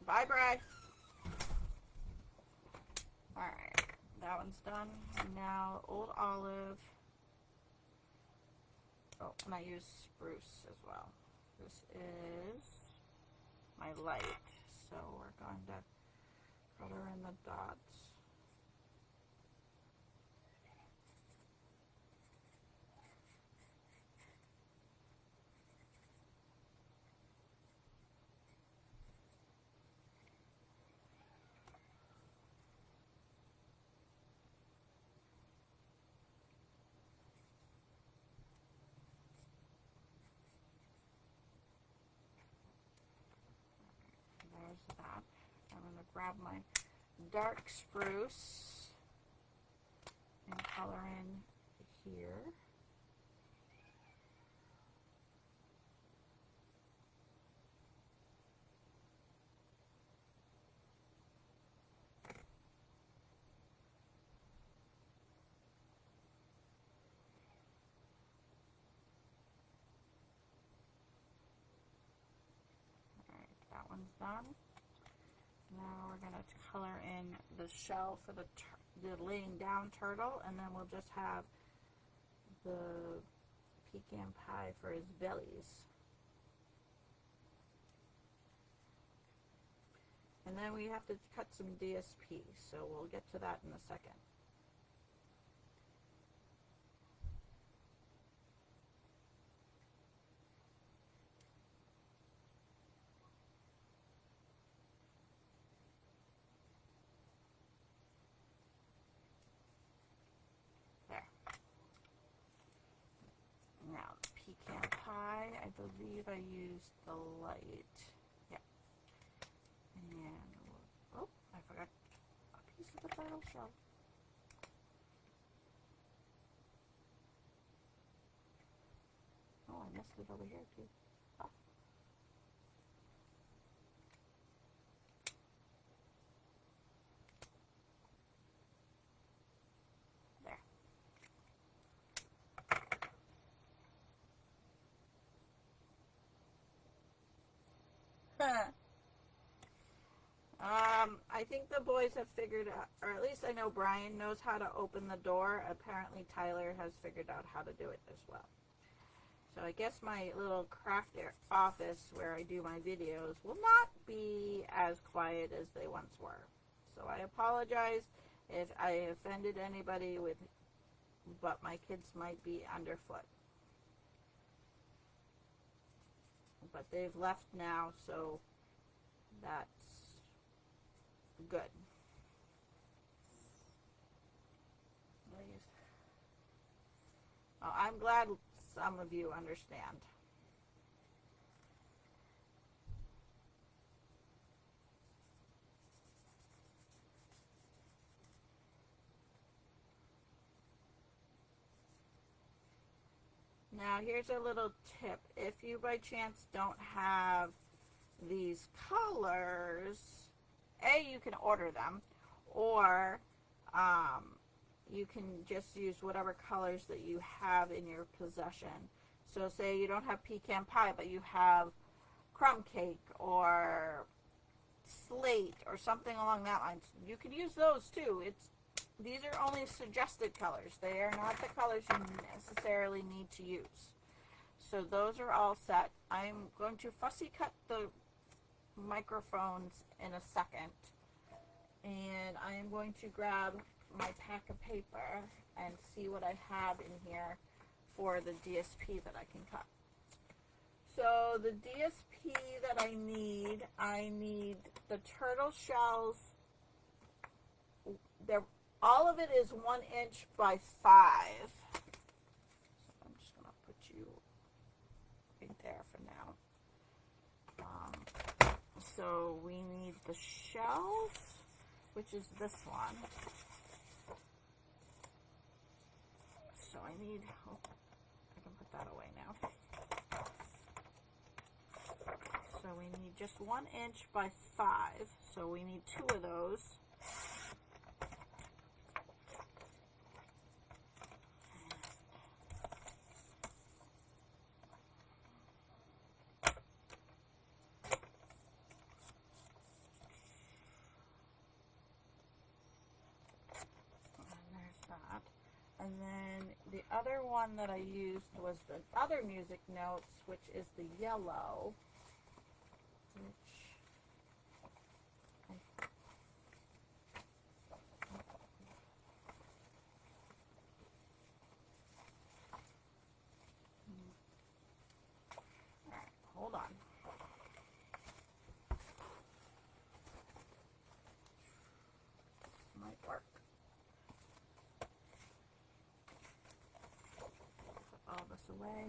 Bye, Bri. Alright, that one's done. Now, old olive. Oh, and I use spruce as well. This is my light. So we're going to color in the dots. There's that. I'm going to grab my dark spruce and color in here. Alright, that one's done. Now we're going to color in the shell for the laying down turtle, and then we'll just have the pecan pie for his bellies. And then we have to cut some DSP, so we'll get to that in a second. Now, pecan pie, I believe I used the light. Yeah. And, oh, I forgot a piece of the turtle shell. Oh, I missed it over here too. Oh. There. I think the boys have figured out, or at least I know Brian knows how to open the door. Apparently Tyler has figured out how to do it as well. So I guess my little craft office where I do my videos will not be as quiet as they once were. So I apologize if I offended anybody with, but my kids might be underfoot. But they've left now, so that's good. Oh, I'm glad some of you understand. Now here's a little tip. If you by chance don't have these colors, you can order them, or you can just use whatever colors that you have in your possession. So say you don't have pecan pie, but you have crumb cake or slate or something along that line. You can use those too. These are only suggested colors. They are not the colors you necessarily need to use. So those are all set. I'm going to fussy cut the microphones in a second. And I am going to grab my pack of paper and see what I have in here for the DSP that I can cut. So the DSP that I need the turtle shells. All of it is 1 inch by 5. So I'm just going to put you right there for now. So we need the shells, which is this one. So I need, I can put that away now. So we need just 1 inch by 5. So we need 2 of those. And then the other one that I used was the other music notes, which is the yellow, Alright, hold on. This might work. All this away.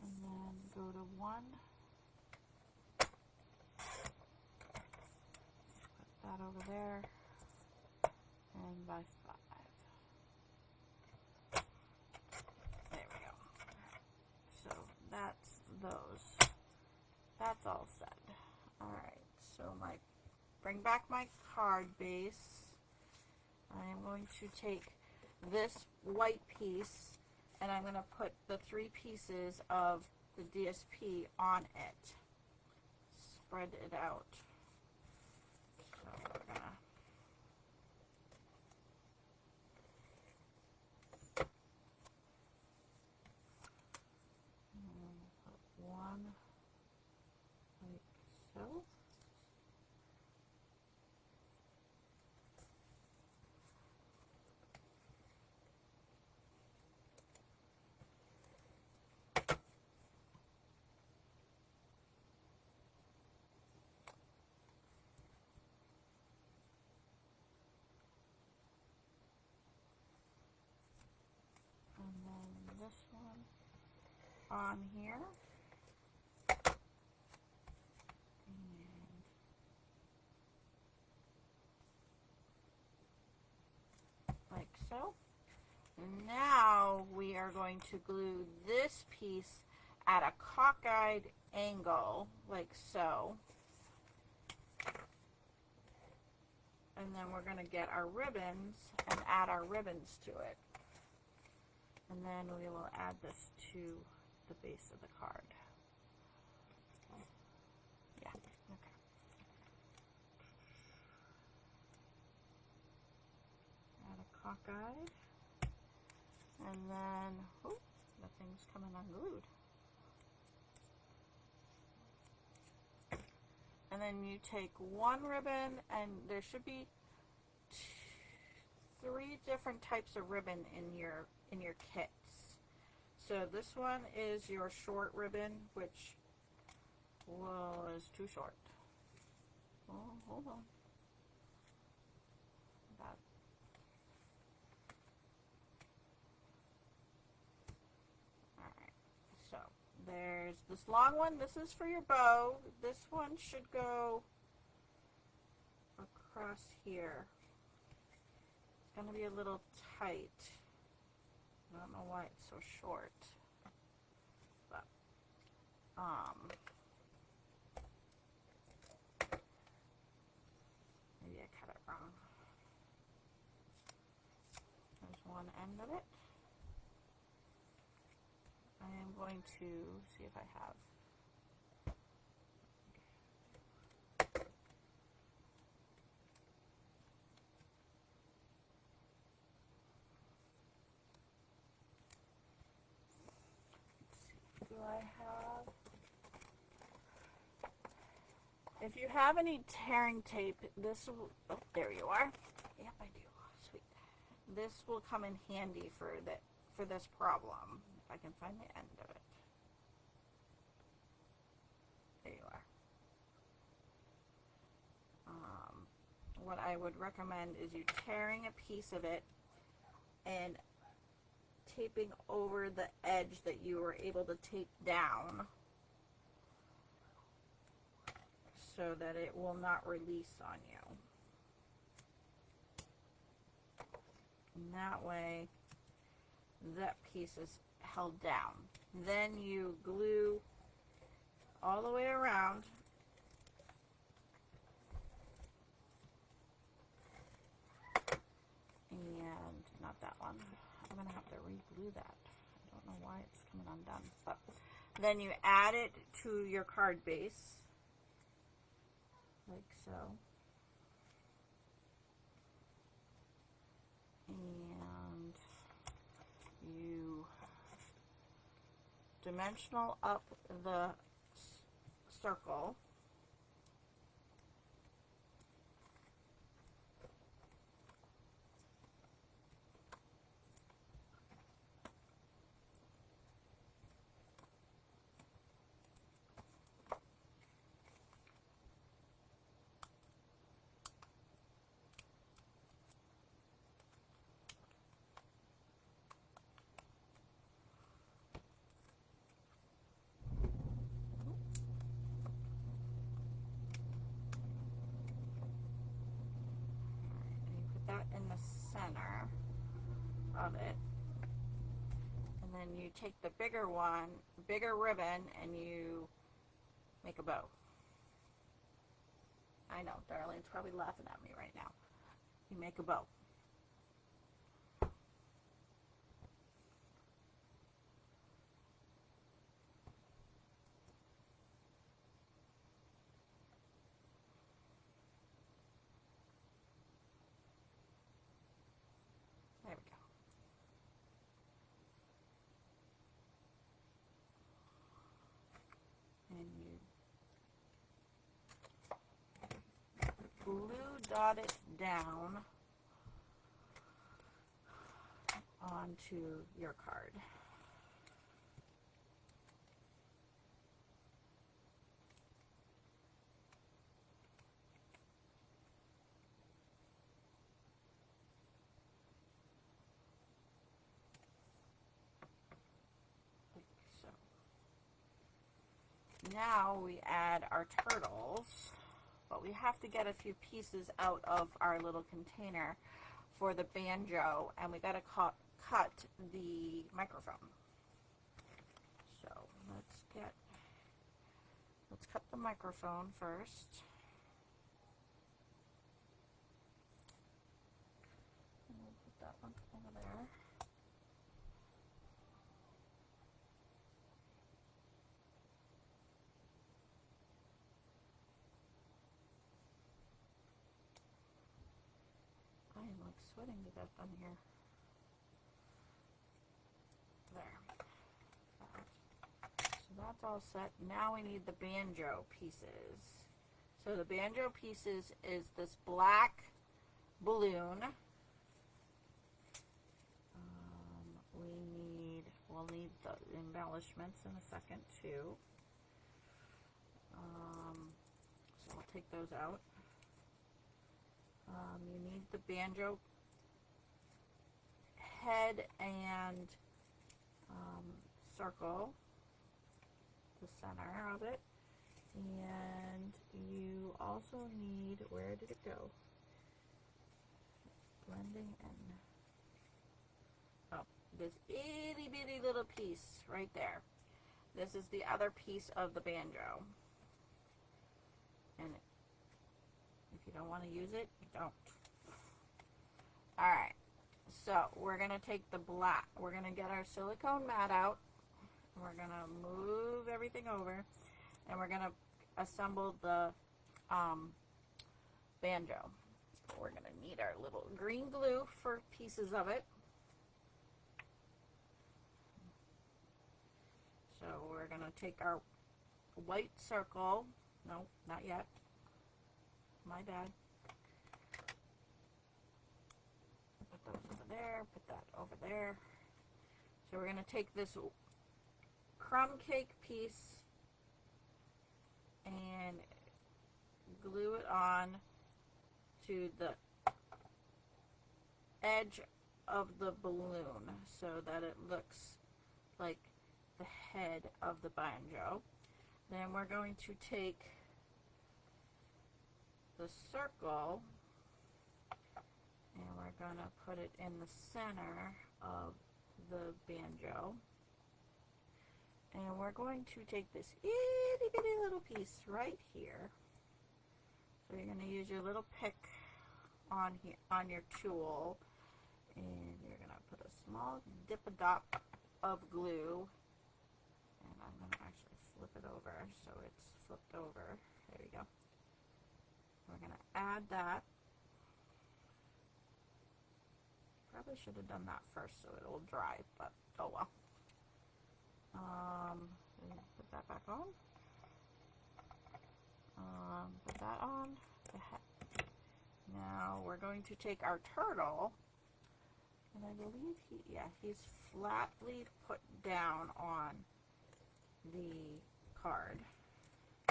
And then go to 1. Put that over there. And by 5. There we go. So that's those. That's all set. Alright, so bring back my card base. I am going to take this white piece and I'm going to put the 3 pieces of the DSP on it. Spread it out. So we're going to put 1 like so. And then this one on here. Like so. Now we are going to glue this piece at a cockeyed angle, like so. And then we're going to get our ribbons and add our ribbons to it. And then we will add this to the base of the card. Yeah, okay. cockeyed. And then, oh, the thing's coming unglued. And then you take one ribbon, and there should be three different types of ribbon in your kits. So this one is your short ribbon, which was too short. Oh, hold on. That. Alright, so there's this long one. This is for your bow. This one should go across here. It's going to be a little tight. I don't know why it's so short. But, maybe I cut it wrong. There's one end of it. I am going to see if I have. Do I have? If you have any tearing tape, this will, oh, there you are. Yep, I do. Sweet. This will come in handy for this problem. If I can find the end of it. There you are. What I would recommend is you tearing a piece of it and taping over the edge that you were able to tape down so that it will not release on you. And that way that piece is held down. Then you glue all the way around. And not that one. I'm going to have to re-glue that. I don't know why it's coming undone. But then you add it to your card base. Like so. And you dimensional up the circle. In the center of it, and then you take the bigger ribbon, and you make a bow. I know, Darlene's probably laughing at me right now. You make a bow. There we go. And you glue dot it down onto your card. Now we add our turtles, but we have to get a few pieces out of our little container for the banjo, and we got to cut the microphone. So let's cut the microphone first. And we'll put that one over there. I am like sweating to death on here. There. So that's all set. Now we need the banjo pieces. So the banjo pieces is this black balloon. We'll need the embellishments in a second too. So I'll take those out. You need the banjo head and circle, the center of it, and you also need, where did it go? Blending in. Oh, this itty bitty little piece right there. This is the other piece of the banjo. And if you don't want to use it, you don't. Alright, so we're going to take the black, we're going to get our silicone mat out. We're going to move everything over. And we're going to assemble the banjo. We're going to need our little green glue for pieces of it. So we're going to take our white circle. No, not yet. My bad. Put those over there. Put that over there. So we're going to take this crumb cake piece and glue it on to the edge of the balloon so that it looks like the head of the banjo. Then we're going to take the circle and we're going to put it in the center of the banjo. And we're going to take this itty bitty little piece right here. So you're going to use your little pick on here on your tool, and you're going to put a small dip-a-dop of glue. And I'm going to actually flip it over so it's flipped over. There we go. We're going to add that. Probably should have done that first so it'll dry, but oh well. Put that back on. Put that on. Now we're going to take our turtle, and I believe he's flatly put down on the card.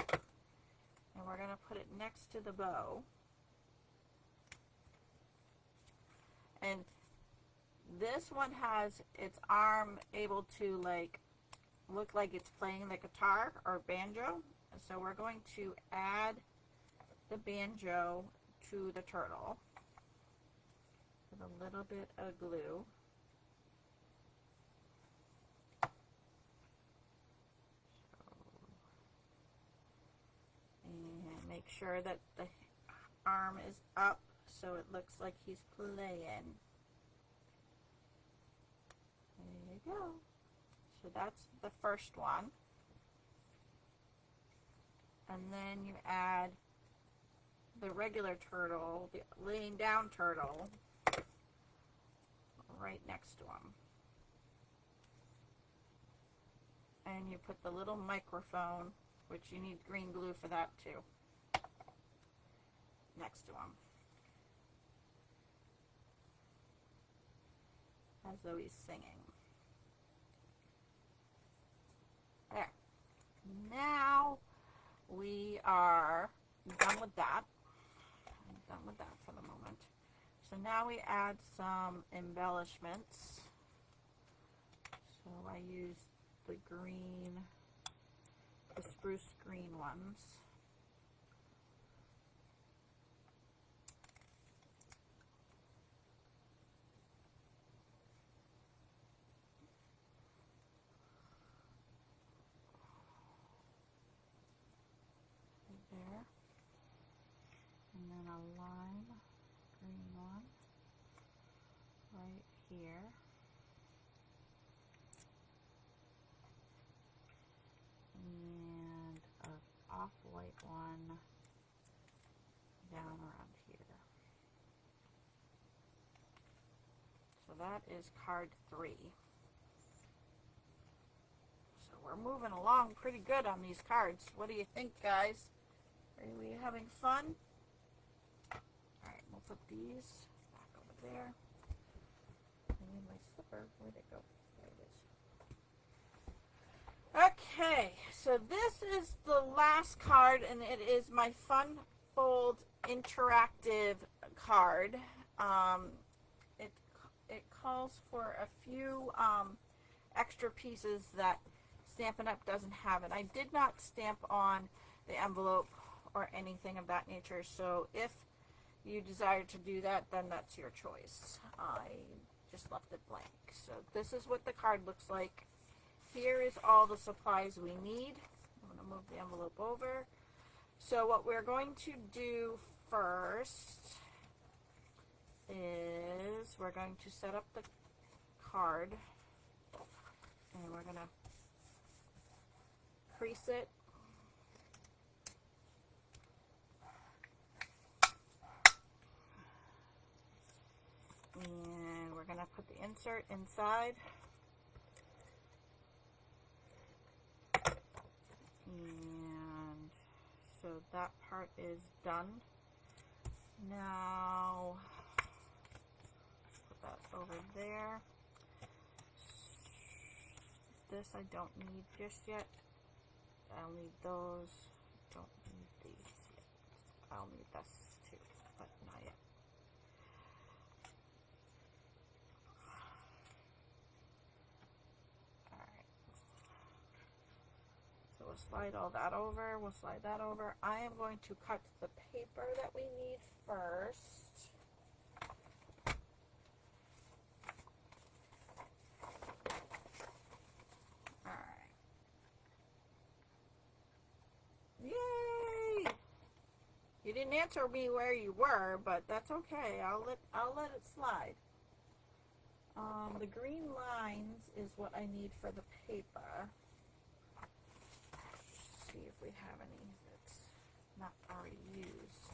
And we're going to put it next to the bow. And this one has its arm able to look like it's playing the guitar or banjo. So we're going to add the banjo to the turtle with a little bit of glue. And make sure that the arm is up so it looks like he's playing. There you go. So that's the first one. And then you add the regular turtle, the laying down turtle, right next to him. And you put the little microphone, which you need green glue for that too, next to him. As though he's singing. There. Now we are done with that. I'm done with that for the moment. So now we add some embellishments. So I use the green, the spruce green ones. There, and then a lime green one right here, and an off-white one down around here. that is card 3. So we're moving along pretty good on these cards. What do you think, guys? Are we having fun? Alright, we'll put these back over there. I need my slipper. Where'd it go? There it is. Okay, so this is the last card, and it is my Fun Fold interactive card. It calls for a few extra pieces that Stampin' Up! Doesn't have, and I did not stamp on the envelope or anything of that nature, so if you desire to do that, then that's your choice. I just left it blank. So this is what the card looks like. Here is all the supplies we need. I'm going to move the envelope over. So what we're going to do first is we're going to set up the card, and we're going to crease it. And we're going to put the insert inside. And so that part is done. Now, put that over there. This I don't need just yet. I'll need those. Don't need these yet. I'll need this too, but not yet. Alright. So we'll slide all that over. We'll slide that over. I am going to cut the paper that we need first. Yay! You didn't answer me where you were, but that's okay. I'll let it slide. The green lines is what I need for the paper. Let's see if we have any that's not already used.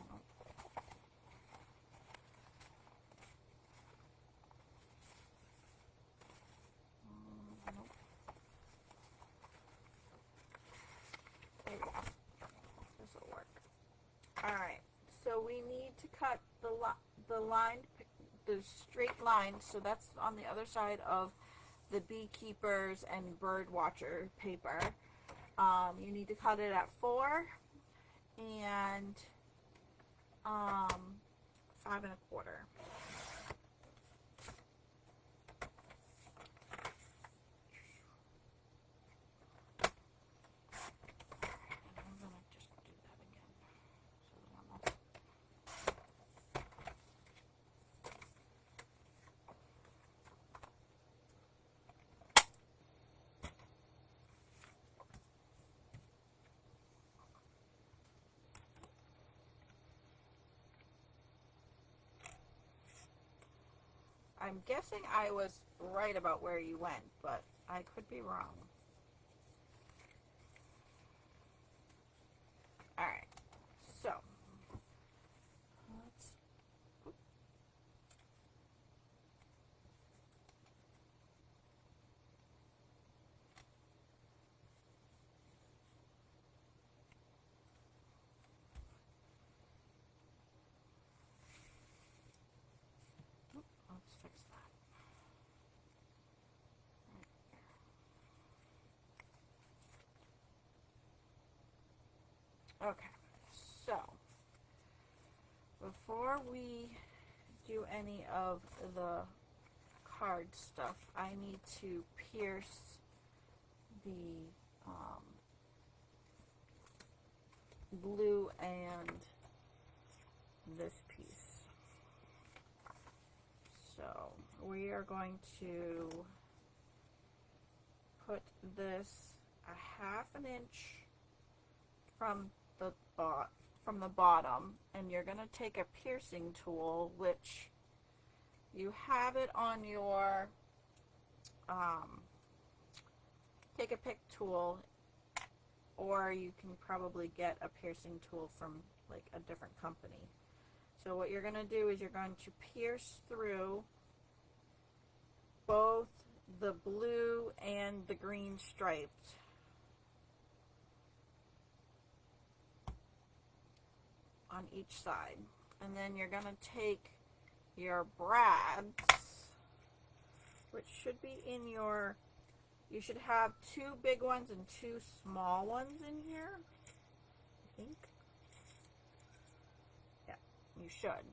Nope. Nope. There we go. This will work. Alright, so we need to cut the line, the straight line, so that's on the other side of the beekeepers and bird watcher paper. You need to cut it at 4 and 5 1/4. I'm guessing I was right about where you went, but I could be wrong. Alright, so let's fix that. Right. Okay, so before we do any of the card stuff, I need to pierce the blue and this piece. So we are going to put this a 1/2 inch from the bottom, and you're going to take a piercing tool, which you have it on your take a pick tool, or you can probably get a piercing tool from like a different company. So what you're going to do is you're going to pierce through both the blue and the green stripes. On each side. And then you're going to take your brads, which should be in your, you should have 2 big ones and 2 small ones in here, I think. Yeah, you should.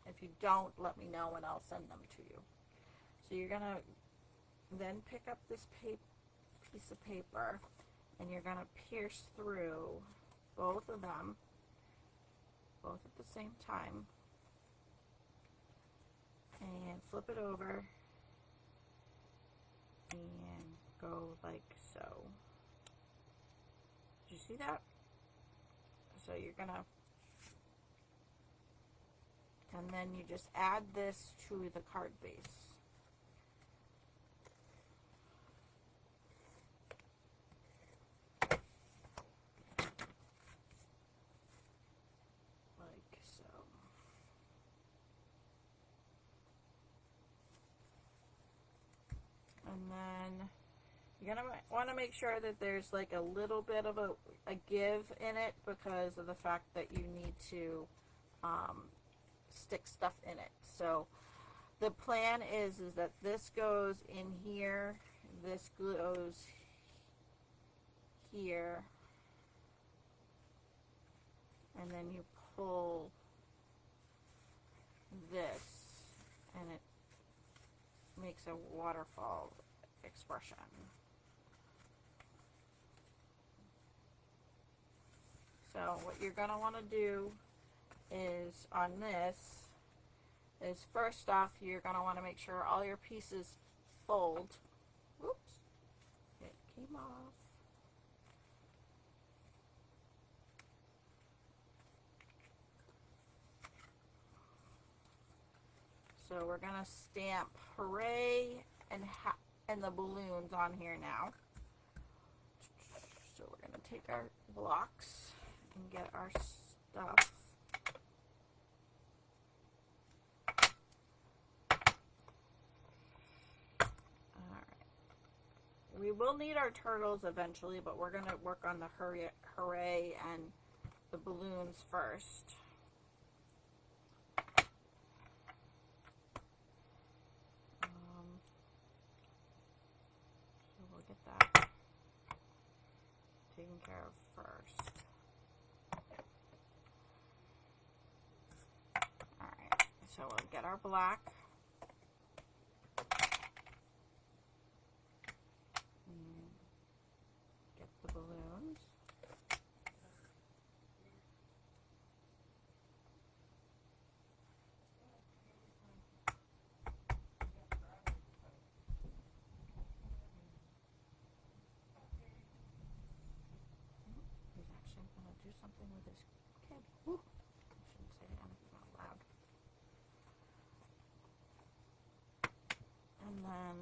If you don't, let me know and I'll send them to you. So you're going to then pick up this piece of paper and you're going to pierce through both of them, both at the same time, and flip it over and go like so. Did you see that? So you're gonna, and then you just add this to the card base. Like so. And then you're gonna want to make sure that there's like a little bit of a give in it because of the fact that you need to stick stuff in it. So the plan is that this goes in here, this goes here, and then you pull this and it makes a waterfall expression. So what you're going to want to do is on this is first off you're going to want to make sure all your pieces fold. Oops, it came off. So we're going to stamp hooray and the balloons on here now. So we're going to take our blocks and get our stuff. We will need our turtles eventually, but we're going to work on the hooray and the balloons first. So we'll get that taken care of first. Alright, so we'll get our black. Get the balloons. He's actually going to do something with his kid. Woo. I shouldn't say anything out loud. And then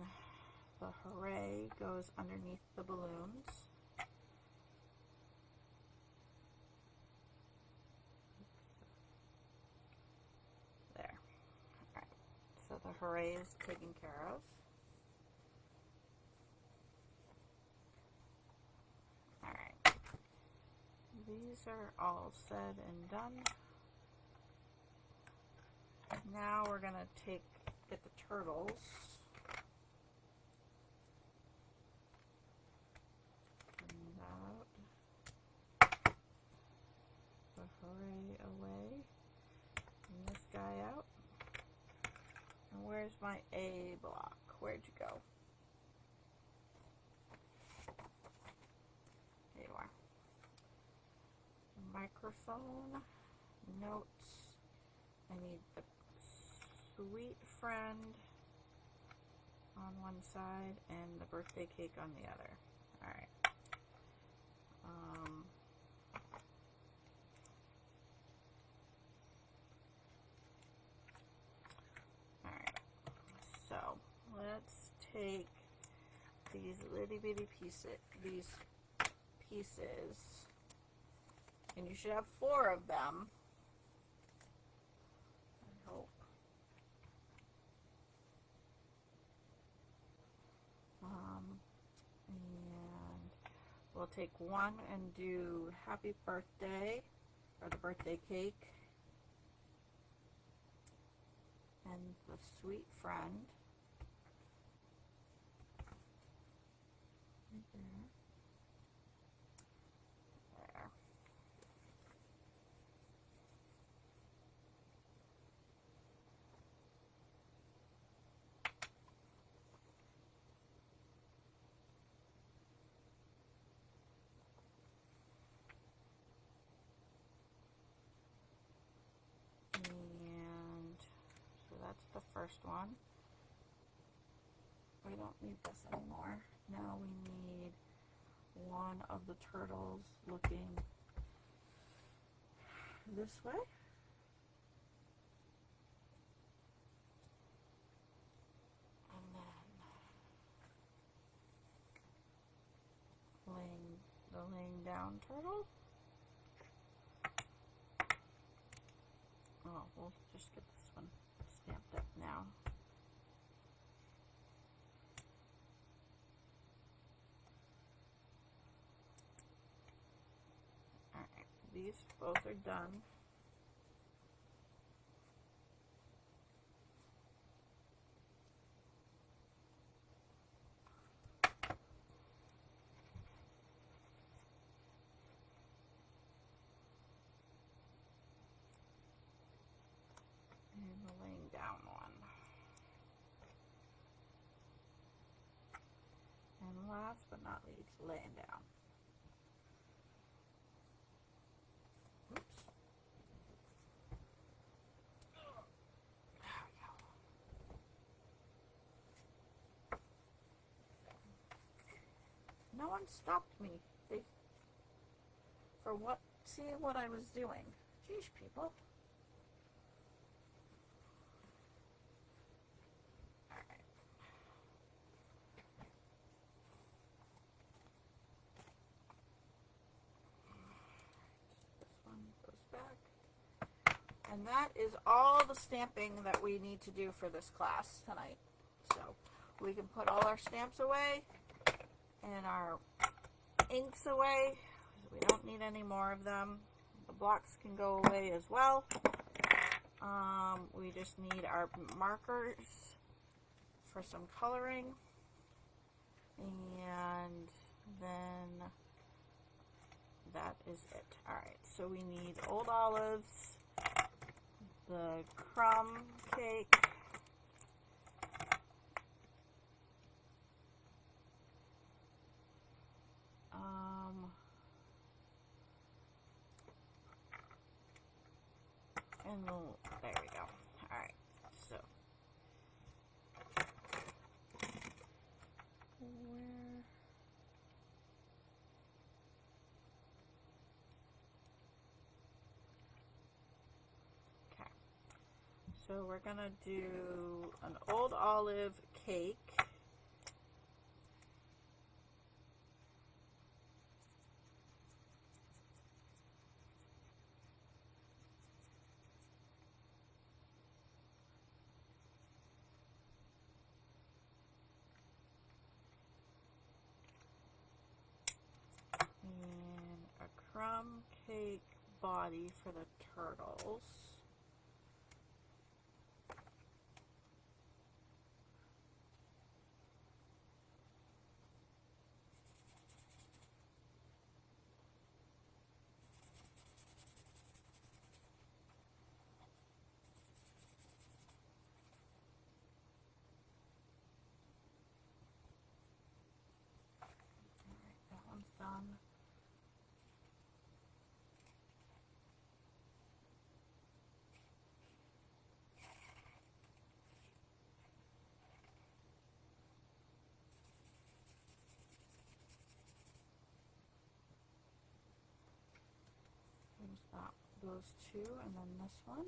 the hooray goes underneath the balloons. There. Alright. So the hooray is taken care of. Alright. These are all said and done. Now we're going to get the turtles. Bring that out. The hooray away. And this guy out. And where's my A block? Where'd you go? There you are. Microphone. Notes. I need the sweet friend on one side and the birthday cake on the other. Alright. Alright. So let's take these little bitty pieces, and you should have 4 of them. we'll take one and do happy birthday, or the birthday cake, and the sweet friend. There. And so that's the first one. We don't need this anymore. Now we need one of the turtles looking this way. And then laying down turtle. Oh, we'll just get this one stamped up now. Alright, these both are done. And the laying down one. And last but not least, laying down. Oops. There we go. No one stopped me. For what? Seeing what I was doing. Jeez, people. Alright. This one goes back. And that is all the stamping that we need to do for this class tonight. So we can put all our stamps away and our inks away. We don't need any more of them. The blocks can go away as well. We just need our markers for some coloring. And then that is it. Alright, so we need Old Olives, the crumb cake, and there we go. Alright, so where okay. So we're gonna do an Old Olive cake. And a crumb cake body for the turtles. Alright, that one's done. There's that, those two, and then this one.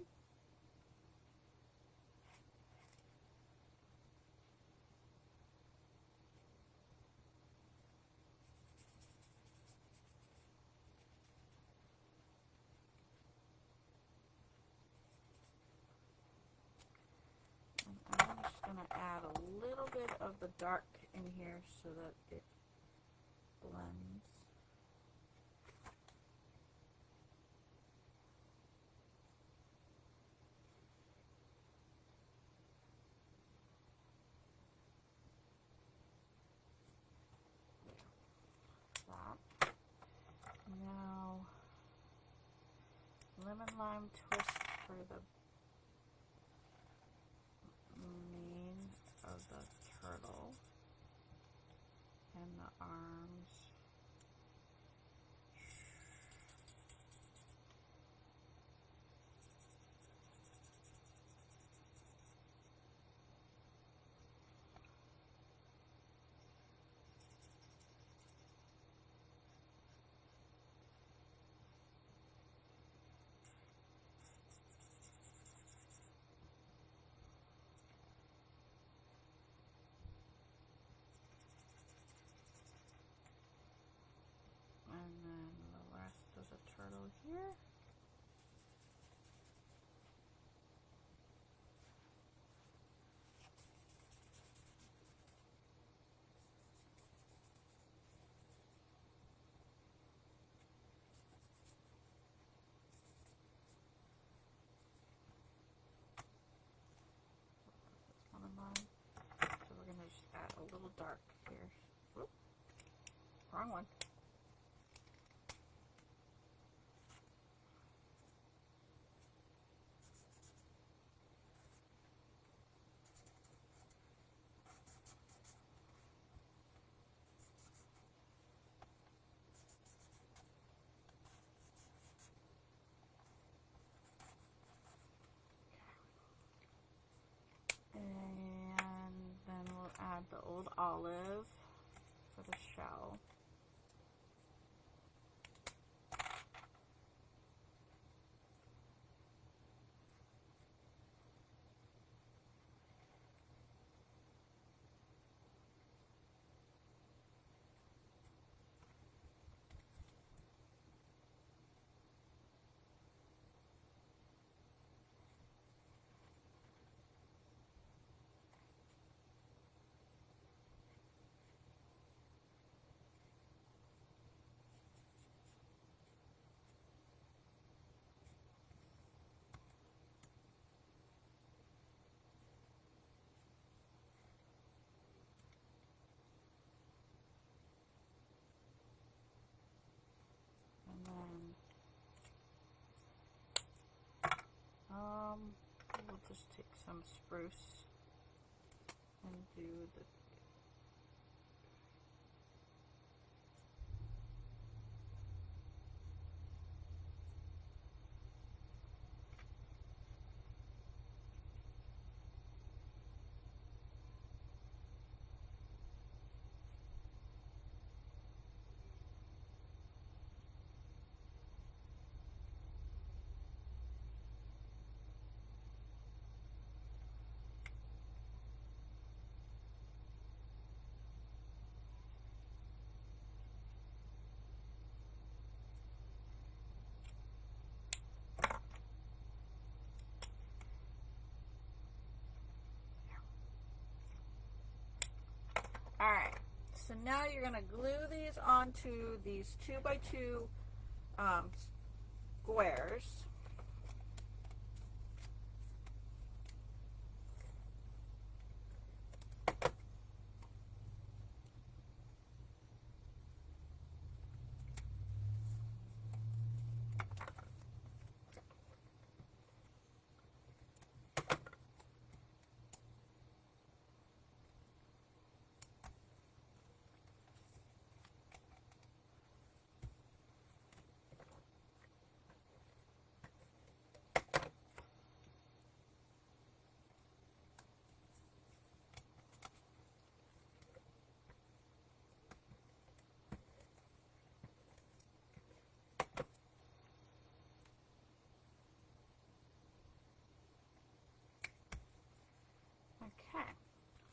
And I'm just going to add a little bit of the dark in here so that it blends. lemon lime twist for the mane of the turtle and the arms. And then the rest of the turtle here. One of mine. So we're going to just add a little dark here. Whoop. Wrong one. And then we'll add the old olive for the shell. And then we'll just take some spruce and do the Alright, so now you're going to glue these onto these 2x2 squares. Okay,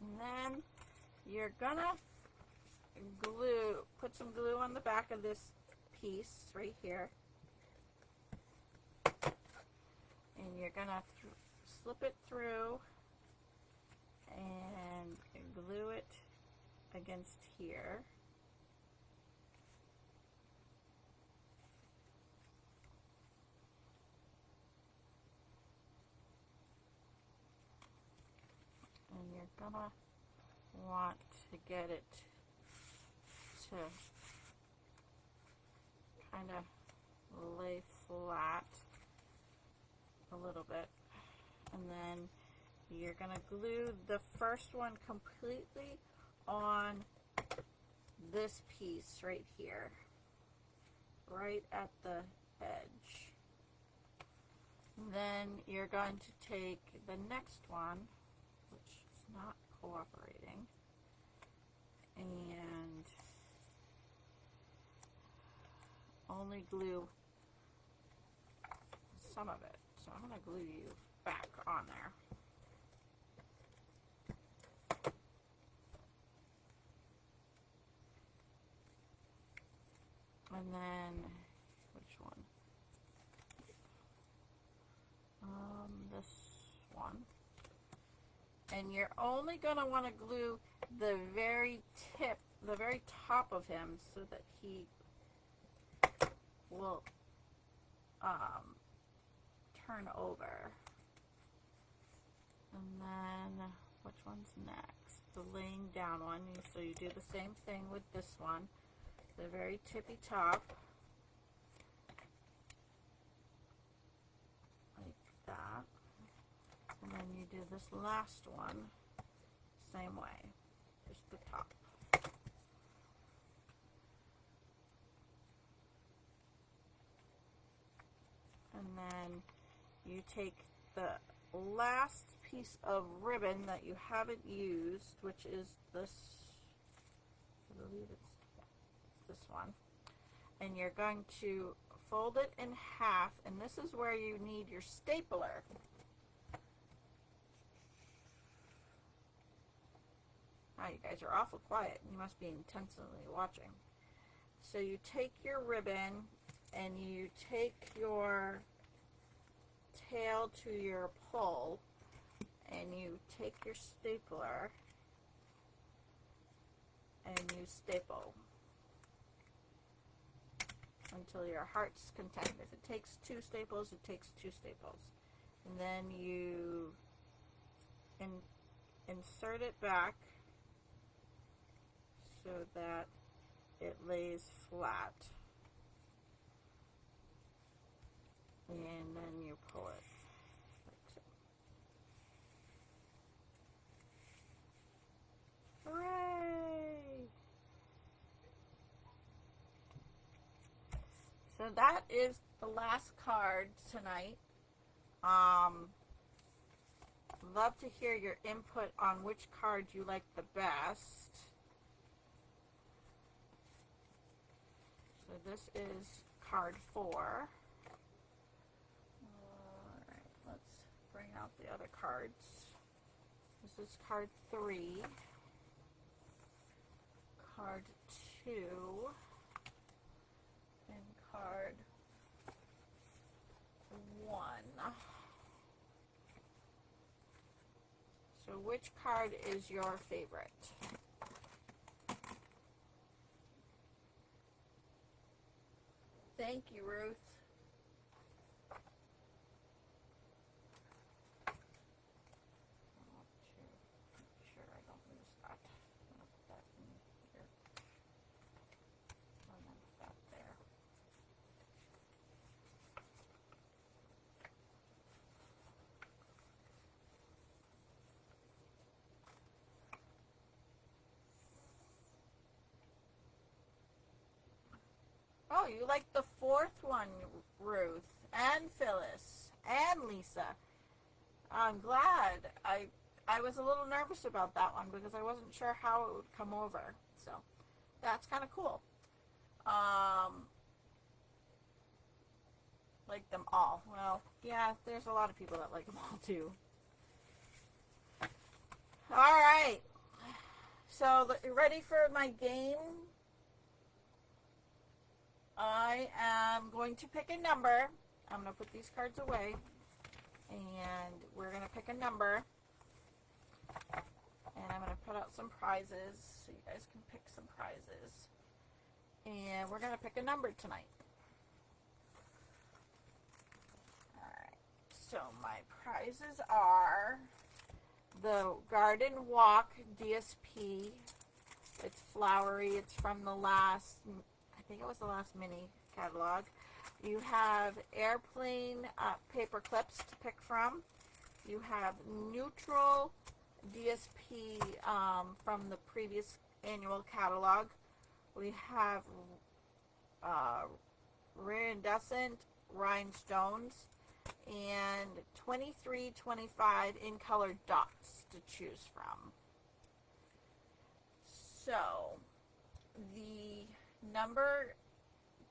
and then you're gonna put some glue on the back of this piece right here, and you're gonna slip it through and glue it against here. And you're gonna want to get it to kind of lay flat a little bit. And then you're going to glue the first one completely on this piece right here, right at the edge. Then you're going to take the next one, which is not cooperating, and only glue some of it. So I'm going to glue you back on there. And then, which one? This one. And you're only going to want to glue the very tip, the very top of him, so that he will turn over. And then, which one's next? The laying down one. So you do the same thing with this one. The very tippy top, like that, and then you do this last one same way, just the top. And then you take the last piece of ribbon that you haven't used, which is this, I believe it's this one, and you're going to fold it in half, and this is where you need your stapler. Wow, you guys are awful quiet. You must be intensely watching. So you take your ribbon and you take your tail to your pole and you take your stapler and you staple until your heart's content. If it takes 2 staples, it takes 2 staples. And then you insert it back so that it lays flat. And then you pull it like so. Hooray! So that is the last card tonight. Love to hear your input on which card you like the best. So this is card 4. Alright, let's bring out the other cards. This is card 3. Card 2. And card 1. So which card is your favorite? Thank you, Ruth. I want to make sure I don't lose that. I'm going to put that in here. And then put that there. Oh, you like the 4th one, Ruth, and Phyllis, and Lisa. I'm glad. I was a little nervous about that one because I wasn't sure how it would come over. So, that's kind of cool. Like them all. Well, yeah, there's a lot of people that like them all, too. Alright. So, ready for my game? I am going to pick a number. I'm going to put these cards away. And we're going to pick a number. And I'm going to put out some prizes so you guys can pick some prizes. And we're going to pick a number tonight. Alright. So my prizes are the Garden Walk DSP. It's flowery. It's from the last... I think it was the last mini catalog. You have airplane paper clips to pick from. You have neutral DSP from the previous annual catalog. We have iridescent rhinestones and 23, 25 in colored dots to choose from. So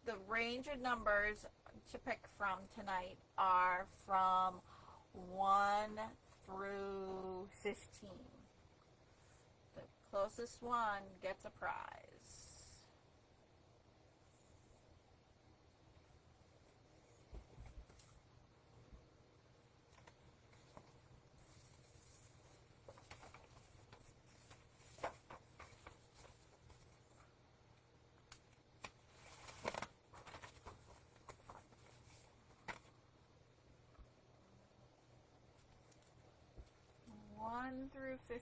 the range of numbers to pick from tonight are from 1 through 15. The closest one gets a prize. Through 15.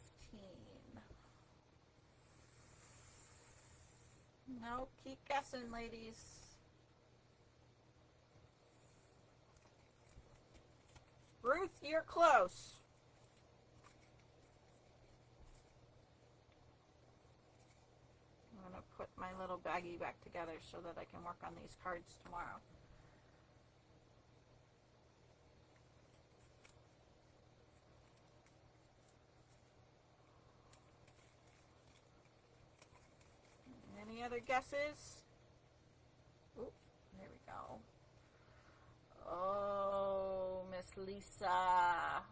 No, keep guessing, ladies. Ruth, you're close. I'm going to put my little baggie back together so that I can work on these cards tomorrow. Any other guesses? Oop, there we go. Oh, Miss Lisa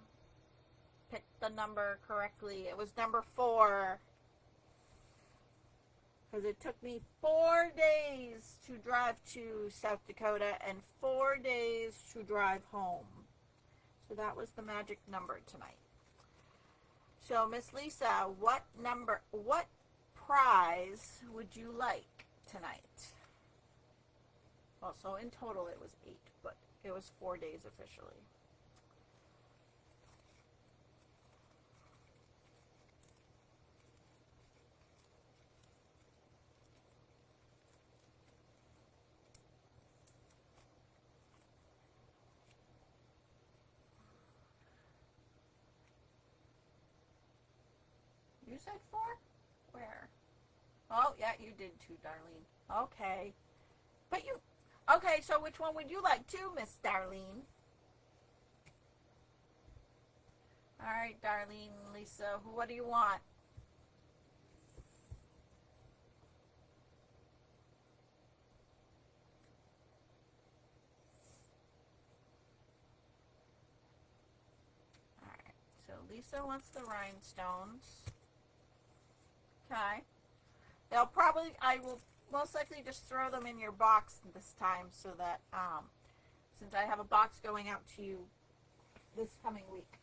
picked the number correctly. It was number 4. Because it took me 4 days to drive to South Dakota and 4 days to drive home. So that was the magic number tonight. So, Miss Lisa, what prize would you like tonight? Well, so in total it was 8, but it was 4 days officially. You said 4? Where? Oh, yeah, you did too, Darlene. Okay. But you... Okay, so which one would you like to, Miss Darlene? All right, Darlene, Lisa, what do you want? All right, so Lisa wants the rhinestones. Okay. I will most likely just throw them in your box this time so that, since I have a box going out to you this coming week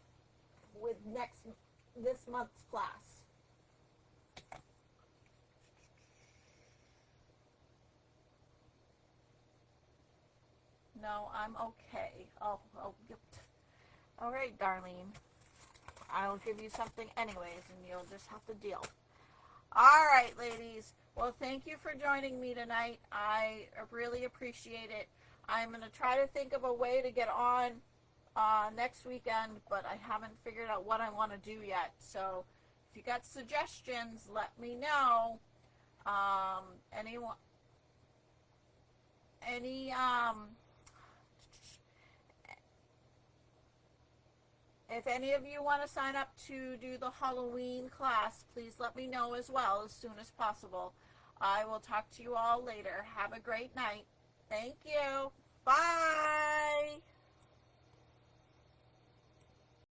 with this month's class. No, I'm okay. Oh, yep. All right, Darlene. I'll give you something anyways, and you'll just have to deal. All right, ladies. Well, thank you for joining me tonight. I really appreciate it. I'm going to try to think of a way to get on next weekend, but I haven't figured out what I want to do yet. So if you got suggestions, let me know. If any of you want to sign up to do the Halloween class, please let me know as well as soon as possible. I will talk to you all later. Have a great night. Thank you. Bye.